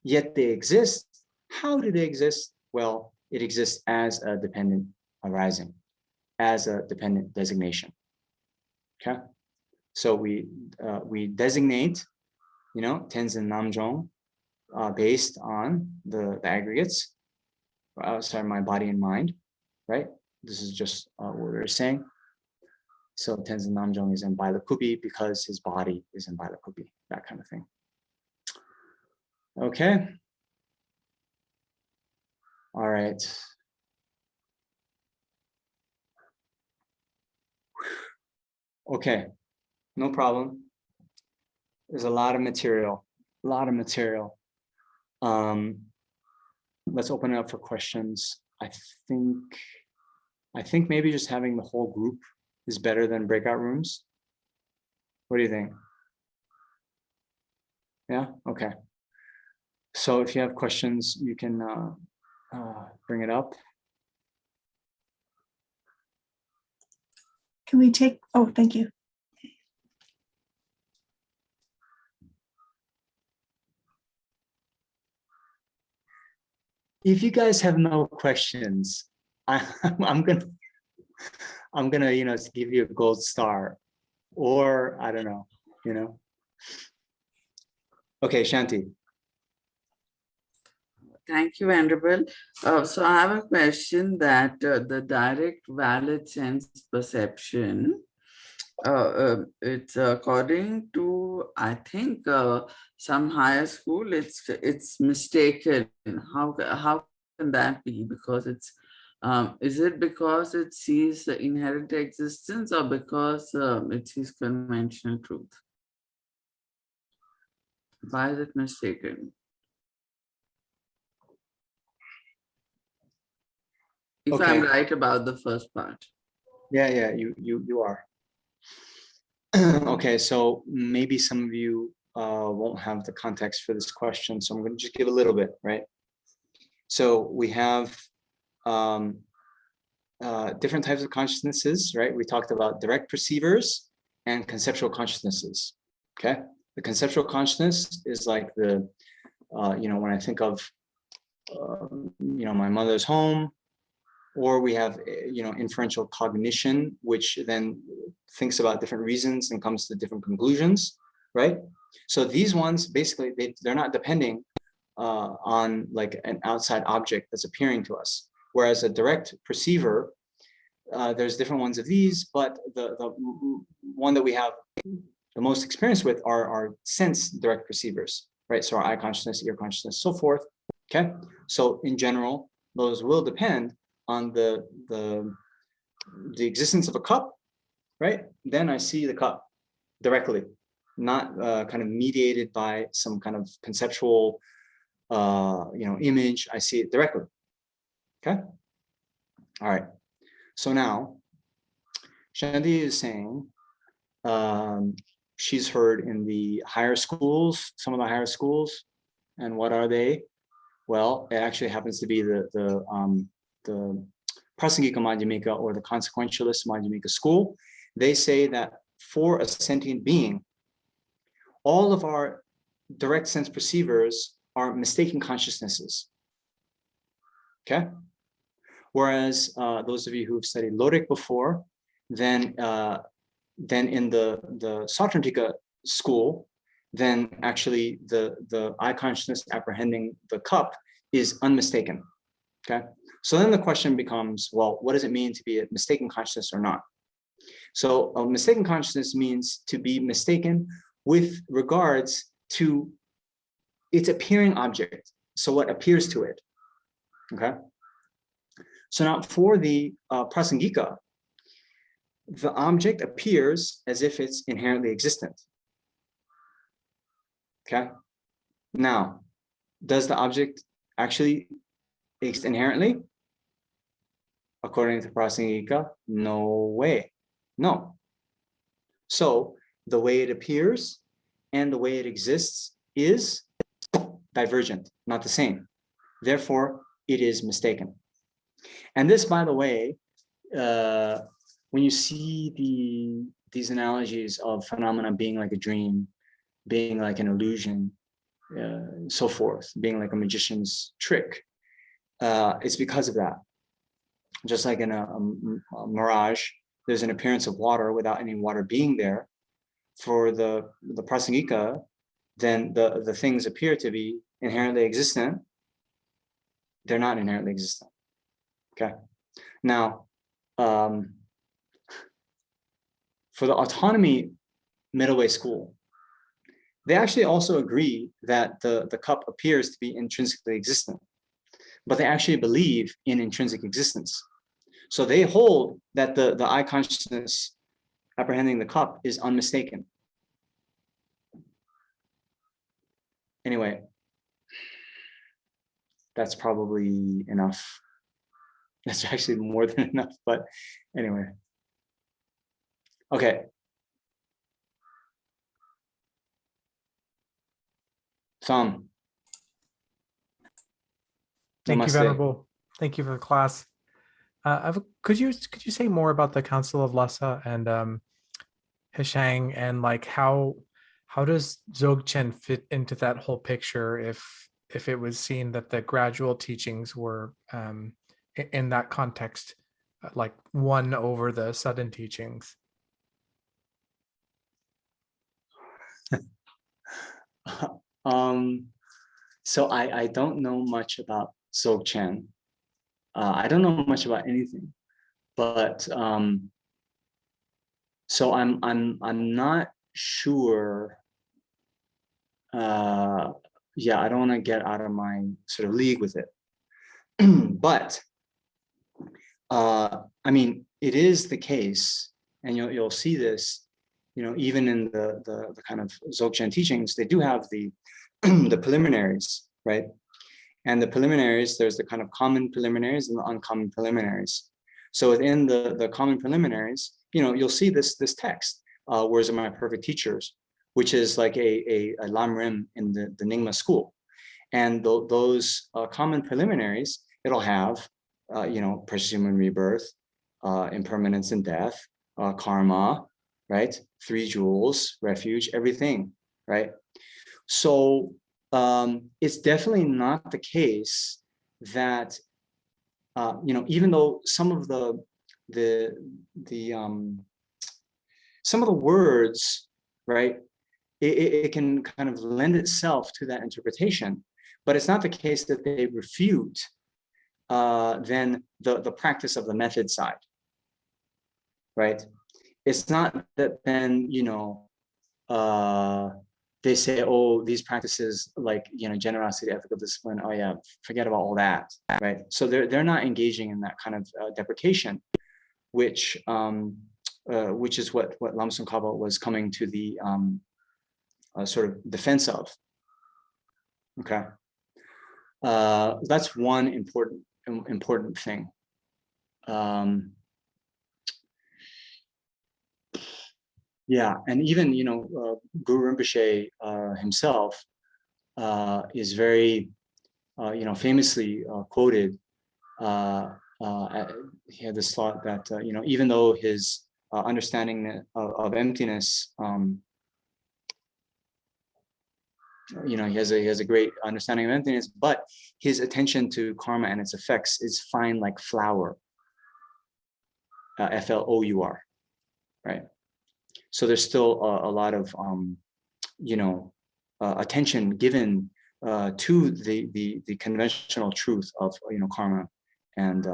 yet they exist, how do they exist? Well, it exists as a dependent arising, as a dependent designation. Okay. So we designate, Tenzin Namjong, based on the aggregates, my body and mind, right? This is just what we're saying. So Tenzin Namjong is in Bailakupi because his body is in Bailakupi, that kind of thing. Okay. All right. Okay, no problem. There's a lot of material, Let's open it up for questions. I think maybe just having the whole group is better than breakout rooms. What do you think? Yeah, okay. So if you have questions, you can bring it up. Can we take, oh, thank you. If you guys have no questions, I'm gonna give you a gold star, or I don't know, Okay, Shanti. Thank you, Venerable. So I have a question that the direct valid sense perception, it's according to, I think, some higher school, it's mistaken. How can that be? Because it's is it because it sees the inherent existence, or because it sees conventional truth? Why is it mistaken? If Okay. I'm right about the first part. Yeah, you are. Okay, so maybe some of you won't have the context for this question, so I'm going to just give a little bit, right? So we have different types of consciousnesses, right? We talked about direct perceivers and conceptual consciousnesses. Okay, the conceptual consciousness is like the when I think of my mother's home, or we have inferential cognition, which then thinks about different reasons and comes to different conclusions, right? So these ones basically they're not depending on like an outside object that's appearing to us. Whereas a direct perceiver, there's different ones of these, but the one that we have the most experience with are our sense direct perceivers, right? So our eye consciousness, ear consciousness, so forth. Okay, so in general, those will depend on the existence of a cup, right? Then I see the cup directly, not kind of mediated by some kind of conceptual image. I see it directly. Okay. All right. So now Shanti is saying she's heard in the higher schools, some of the higher schools, and what are they? Well, it actually happens to be the Prasangika Madhyamika or the Consequentialist Madhyamika school. They say that for a sentient being, all of our direct sense perceivers are mistaken consciousnesses. Okay. Whereas those of you who've studied Lodik before, then in the Sautrantika school, then actually the eye consciousness apprehending the cup is unmistaken. Okay. So then the question becomes, well, what does it mean to be a mistaken consciousness or not? So a mistaken consciousness means to be mistaken with regards to its appearing object. So what appears to it, okay? So now for the prasangika, the object appears as if it's inherently existent, okay? Now, does the object actually exist inherently? According to prasangika, no way, no. So the way it appears and the way it exists is divergent, not the same. Therefore, it is mistaken. And this, by the way, when you see these analogies of phenomena being like a dream, being like an illusion, so forth, being like a magician's trick, it's because of that. Just like in a mirage, there's an appearance of water without any water being there. For the prasangika, then the things appear to be inherently existent. They're not inherently existent. Okay. Now, for the autonomy middle way school, they actually also agree that the cup appears to be intrinsically existent, but they actually believe in intrinsic existence. So they hold that the I consciousness apprehending the cup is unmistaken. Anyway, that's probably enough. That's actually more than enough, but anyway. Okay. Thumb. Thank you, Namaste. Venerable. Thank you for the class. Could you say more about the Council of Lhasa and Hishang, and like how does Dzogchen fit into that whole picture if it was seen that the gradual teachings were in that context like won over the sudden teachings? So I don't know much about Dzogchen. I don't know much about anything, but so I'm not sure. Yeah, I don't want to get out of my sort of league with it, but I mean, it is the case, and you'll see this, even in the kind of Dzogchen teachings, they do have the the preliminaries, right? And the preliminaries, there's the kind of common preliminaries and the uncommon preliminaries. So within the common preliminaries, you'll see this text, words of my perfect teachers, which is like a lam rim in the Nyingma school. And those common preliminaries, it'll have, precious human rebirth, impermanence and death, karma, right? 3 jewels, refuge, everything, right? So it's definitely not the case that, even though some of some of the words, right, it can kind of lend itself to that interpretation, but it's not the case that they refute then the practice of the method side, right? It's not that then, they say, oh, these practices like, generosity, ethical discipline, oh yeah, forget about all that, right? So they're not engaging in that kind of deprecation, which is what Lam Tsong Khapa was coming to the sort of defense of. Okay, that's one important thing. Yeah, and even Guru Rinpoche himself is very famously quoted. He had this thought that even though his understanding of emptiness, he has a great understanding of emptiness, but his attention to karma and its effects is fine like flour, Flour, right? So there's still a lot of attention given to the conventional truth of karma, and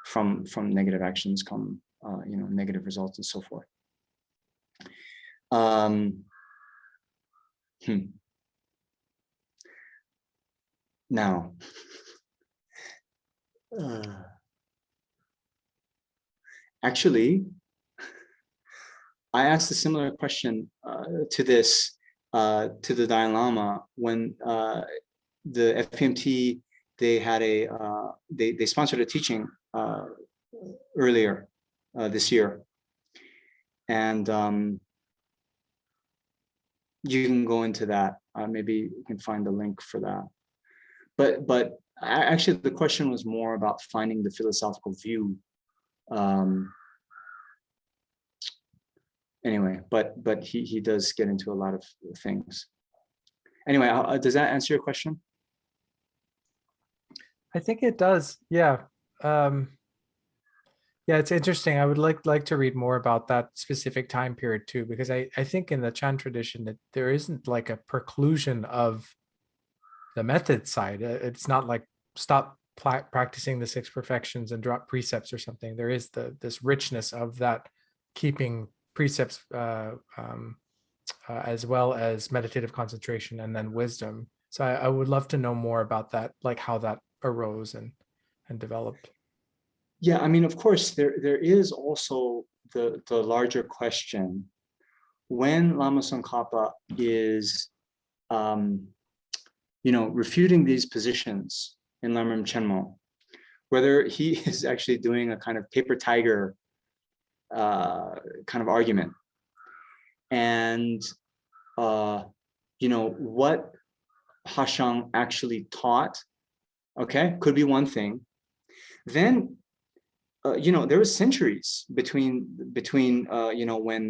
from negative actions come negative results and so forth. Um, Now, actually, I asked a similar question to this to the Dalai Lama when the FPMT, they had a they sponsored a teaching earlier this year, and you can go into that. Maybe you can find the link for that. But actually, the question was more about finding the philosophical view. Anyway, but he does get into a lot of things. Anyway, does that answer your question? I think it does. Yeah. Yeah, it's interesting. I would like to read more about that specific time period too, because I think in the Chan tradition that there isn't like a preclusion of the method side. It's not like stop practicing the 6 perfections and drop precepts or something. There is this richness of that, keeping precepts as well as meditative concentration and then wisdom. So I would love to know more about that, like how that arose and developed. Yeah, I mean, of course, there is also the larger question. When Lama Tsongkhapa is refuting these positions in Lamrim Chenmo, whether he is actually doing a kind of paper tiger kind of argument, and what Hashang actually taught, okay, could be one thing. Then there was centuries between when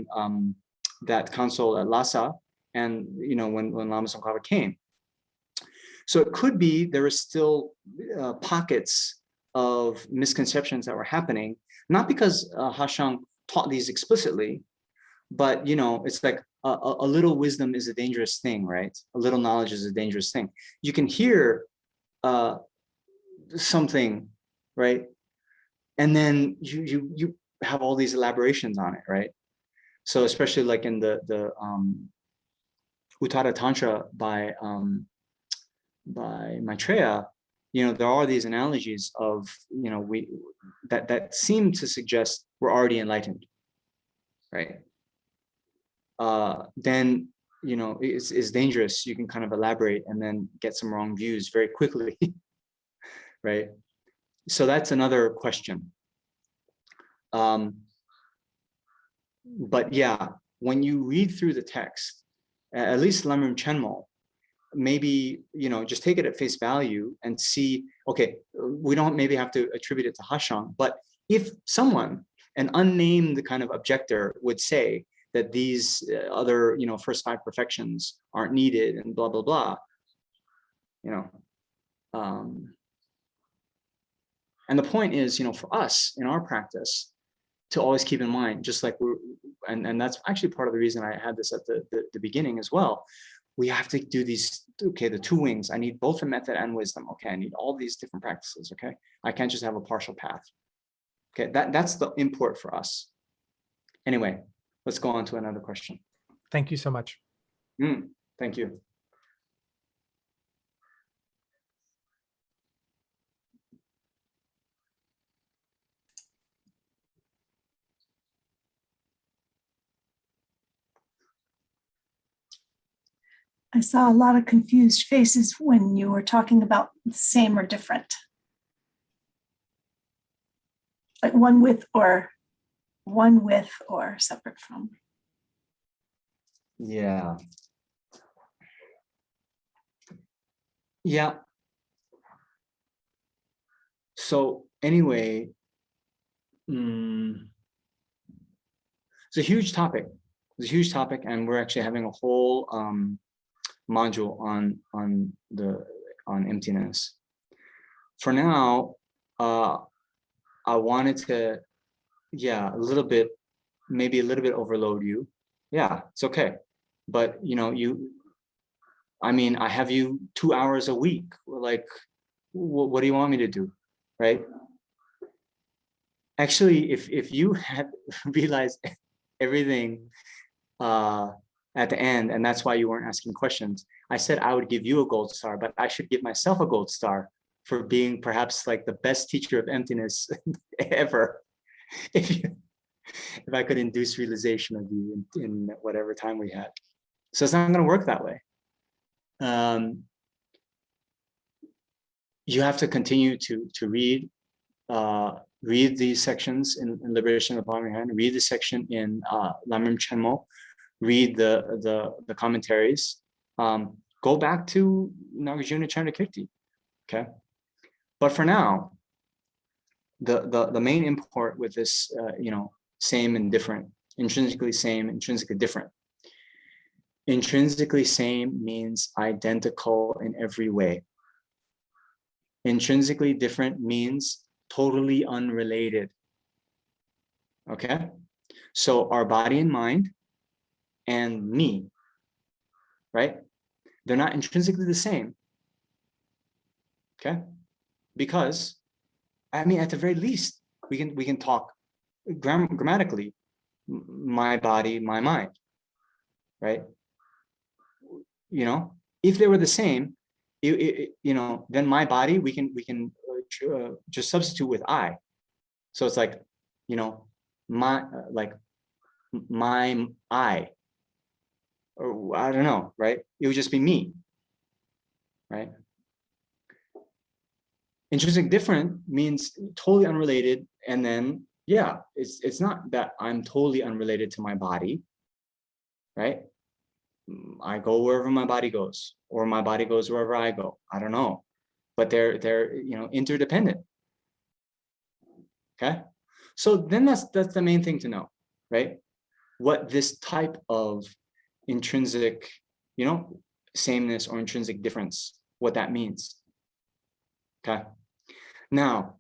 that council at Lhasa and when Lama Tsongkhapa came. So it could be there were still pockets of misconceptions that were happening, not because Hashang taught these explicitly, but it's like a little wisdom is a dangerous thing, right? A little knowledge is a dangerous thing. You can hear something, right? And then you have all these elaborations on it, right? So especially like in the Uttara Tantra by Maitreya, there are these analogies of that seem to suggest we're already enlightened, right? Then it's dangerous. You can kind of elaborate and then get some wrong views very quickly, right? So that's another question. But yeah, when you read through the text, at least Lamrim Chenmo, maybe just take it at face value and see, okay, we don't maybe have to attribute it to Hashang, but if someone, an unnamed kind of objector, would say that these other first 5 perfections aren't needed and blah blah blah, and the point is, for us in our practice, to always keep in mind, just like and that's actually part of the reason I had this at the beginning as well. We have to do these, okay, the 2 wings. I need both the method and wisdom. Okay, I need all these different practices. Okay, I can't just have a partial path. Okay, that's the import for us. Anyway, let's go on to another question. Thank you so much. Thank you. I saw a lot of confused faces when you were talking about same or different. Like one with or separate from. Yeah. Yeah. So anyway, it's a huge topic. It's a huge topic, and we're actually having a whole module on emptiness. For now, I wanted to, maybe a little bit overload you. Yeah, it's okay. But I have you 2 hours a week. Like, what do you want me to do, right? Actually, if you had realized everything at the end, and that's why you weren't asking questions. I said I would give you a gold star, but I should give myself a gold star for being perhaps like the best teacher of emptiness ever. If I could induce realization of you in whatever time we had. So it's not going to work that way. You have to continue to read these sections in Liberation of the Palm of Your Hand, read the section in Lamrim Chenmo, read the commentaries, go back to Nagarjuna Chandrakirti, okay? But for now, the main import with this, same and different, intrinsically same, intrinsically different. Intrinsically same means identical in every way. Intrinsically different means totally unrelated. Okay? So our body and mind and me, right? They're not intrinsically the same. Okay? Because, I mean, at the very least, we can talk grammatically, my body, my mind, right? If they were the same, then my body, we can just substitute with I. So it's like, my I, or I don't know, right? It would just be me, right? Intrinsic different means totally unrelated, and then yeah, it's not that I'm totally unrelated to my body, right? I go wherever my body goes, or my body goes wherever I go. I don't know, but they're interdependent. Okay, so then that's the main thing to know, right? What this type of intrinsic, sameness or intrinsic difference, what that means. Okay, now.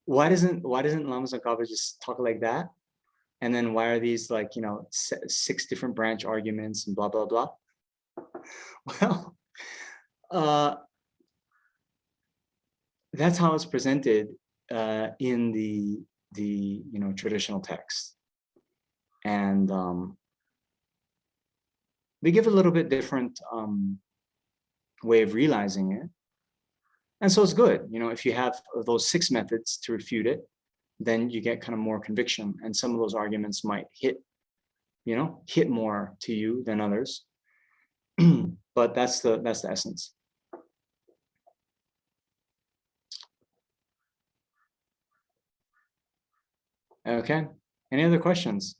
Why doesn't Lama Tsongkhapa just talk like that? And then why are these 6 different branch arguments and blah blah blah? Well, that's how it's presented in the traditional text, and they give a little bit different way of realizing it. And so it's good, if you have those 6 methods to refute it, then you get kind of more conviction, and some of those arguments might hit more to you than others. But that's the essence. Okay. Any other questions?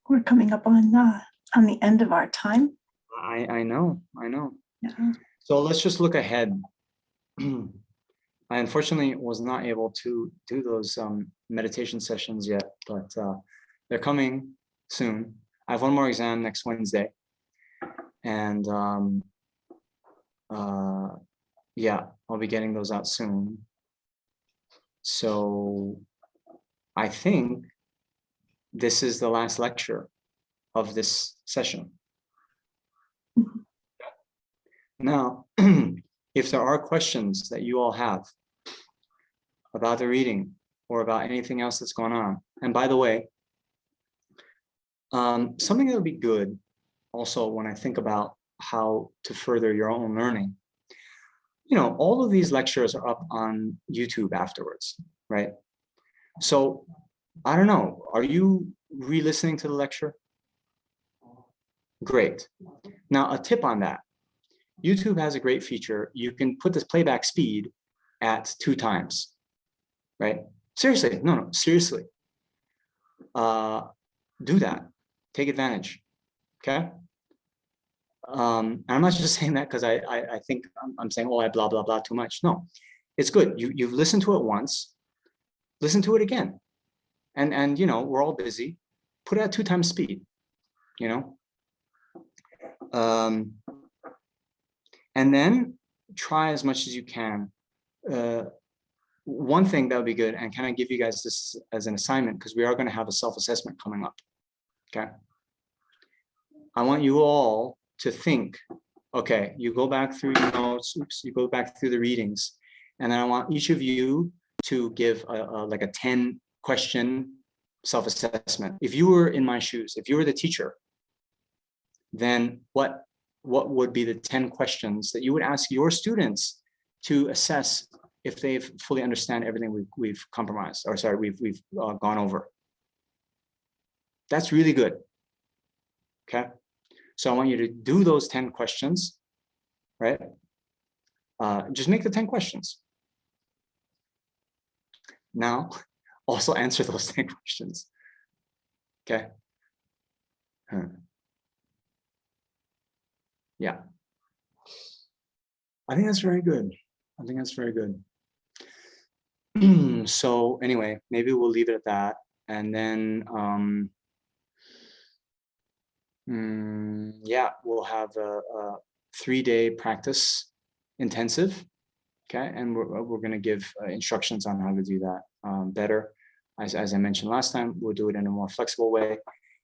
We're coming up on the end of our time. I know. Yeah. So let's just look ahead. I unfortunately was not able to do those meditation sessions yet, but they're coming soon. I have one more exam next Wednesday, and yeah, I'll be getting those out soon. So I think this is the last lecture of this session. Now, if there are questions that you all have about the reading or about anything else that's going on, and by the way, something that would be good also when I think about how to further your own learning, all of these lectures are up on YouTube afterwards, right? So I don't know, are you re-listening to the lecture? Great. Now, a tip on that. YouTube has a great feature. You can put this playback speed at 2 times, right? Seriously, no, seriously. Do that. Take advantage, okay? I'm not just saying that because I think I'm saying, oh, I blah, blah, blah too much. No, it's good. You've listened to it once, listen to it again. And we're all busy. Put it at 2 times speed, and then try as much as you can. One thing that would be good, and can I give you guys this as an assignment, because we are going to have a self-assessment coming up, okay? I want you all to think Okay, you go back through your notes, oops, you go back through the readings, and then I want each of you to give like a 10 question self-assessment. If you were in my shoes, if you were the teacher, then what would be the 10 questions that you would ask your students to assess if they've fully understand everything we've compromised, or sorry, we've gone over? That's really good. Okay, so I want you to do those 10 questions, right? Just make the 10 questions. Now, also answer those 10 questions. Okay. Yeah. I think that's very good. I think that's very good. So anyway, maybe we'll leave it at that. And then, yeah, we'll have a 3-day practice intensive. Okay, and we're going to give instructions on how to do that better. As I mentioned last time, we'll do it in a more flexible way.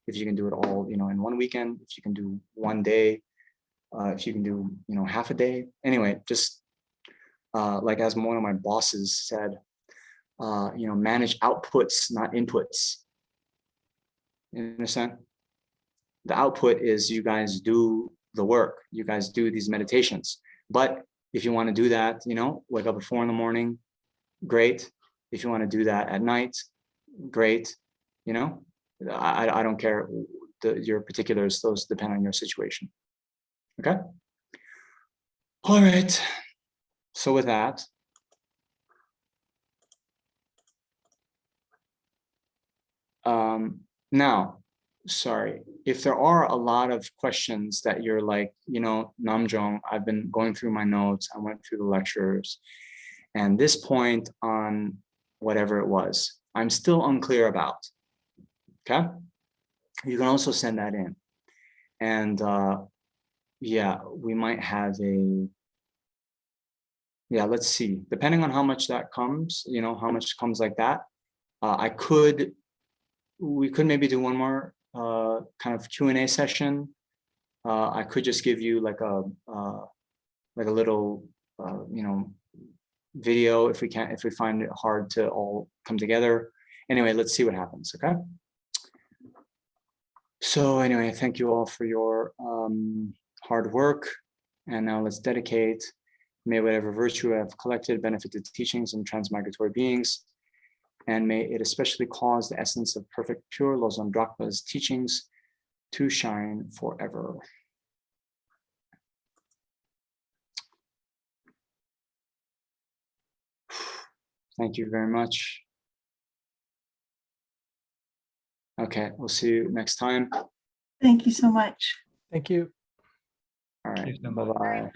If you can do it all, in one weekend, if you can do one day, if you can do, half a day. Anyway, just like as one of my bosses said, manage outputs, not inputs. You understand? The output is you guys do the work. You guys do these meditations. But if you want to do that, wake up at 4 a.m, great. If you want to do that at night, great. I don't care your particulars. Those depend on your situation. Okay. All right. So with that, now, sorry, if there are a lot of questions that you're like, Namjong, I've been going through my notes, I went through the lectures, and this point on whatever it was, I'm still unclear about. Okay, you can also send that in, and yeah, we might have let's see, depending on how much that comes, how much comes like that, we could maybe do one more kind of Q&A session. I could just give you like a little video if we find it hard to all come together. Anyway, let's see what happens. Okay. So anyway, thank you all for your hard work, and now let's dedicate. May whatever virtue I have collected benefit the teachings and transmigratory beings, and may it especially cause the essence of perfect pure Losang Drakpa's teachings to shine forever. Thank you very much. Okay, we'll see you next time. Thank you so much. Thank you. All right, Thank you so much. bye-bye.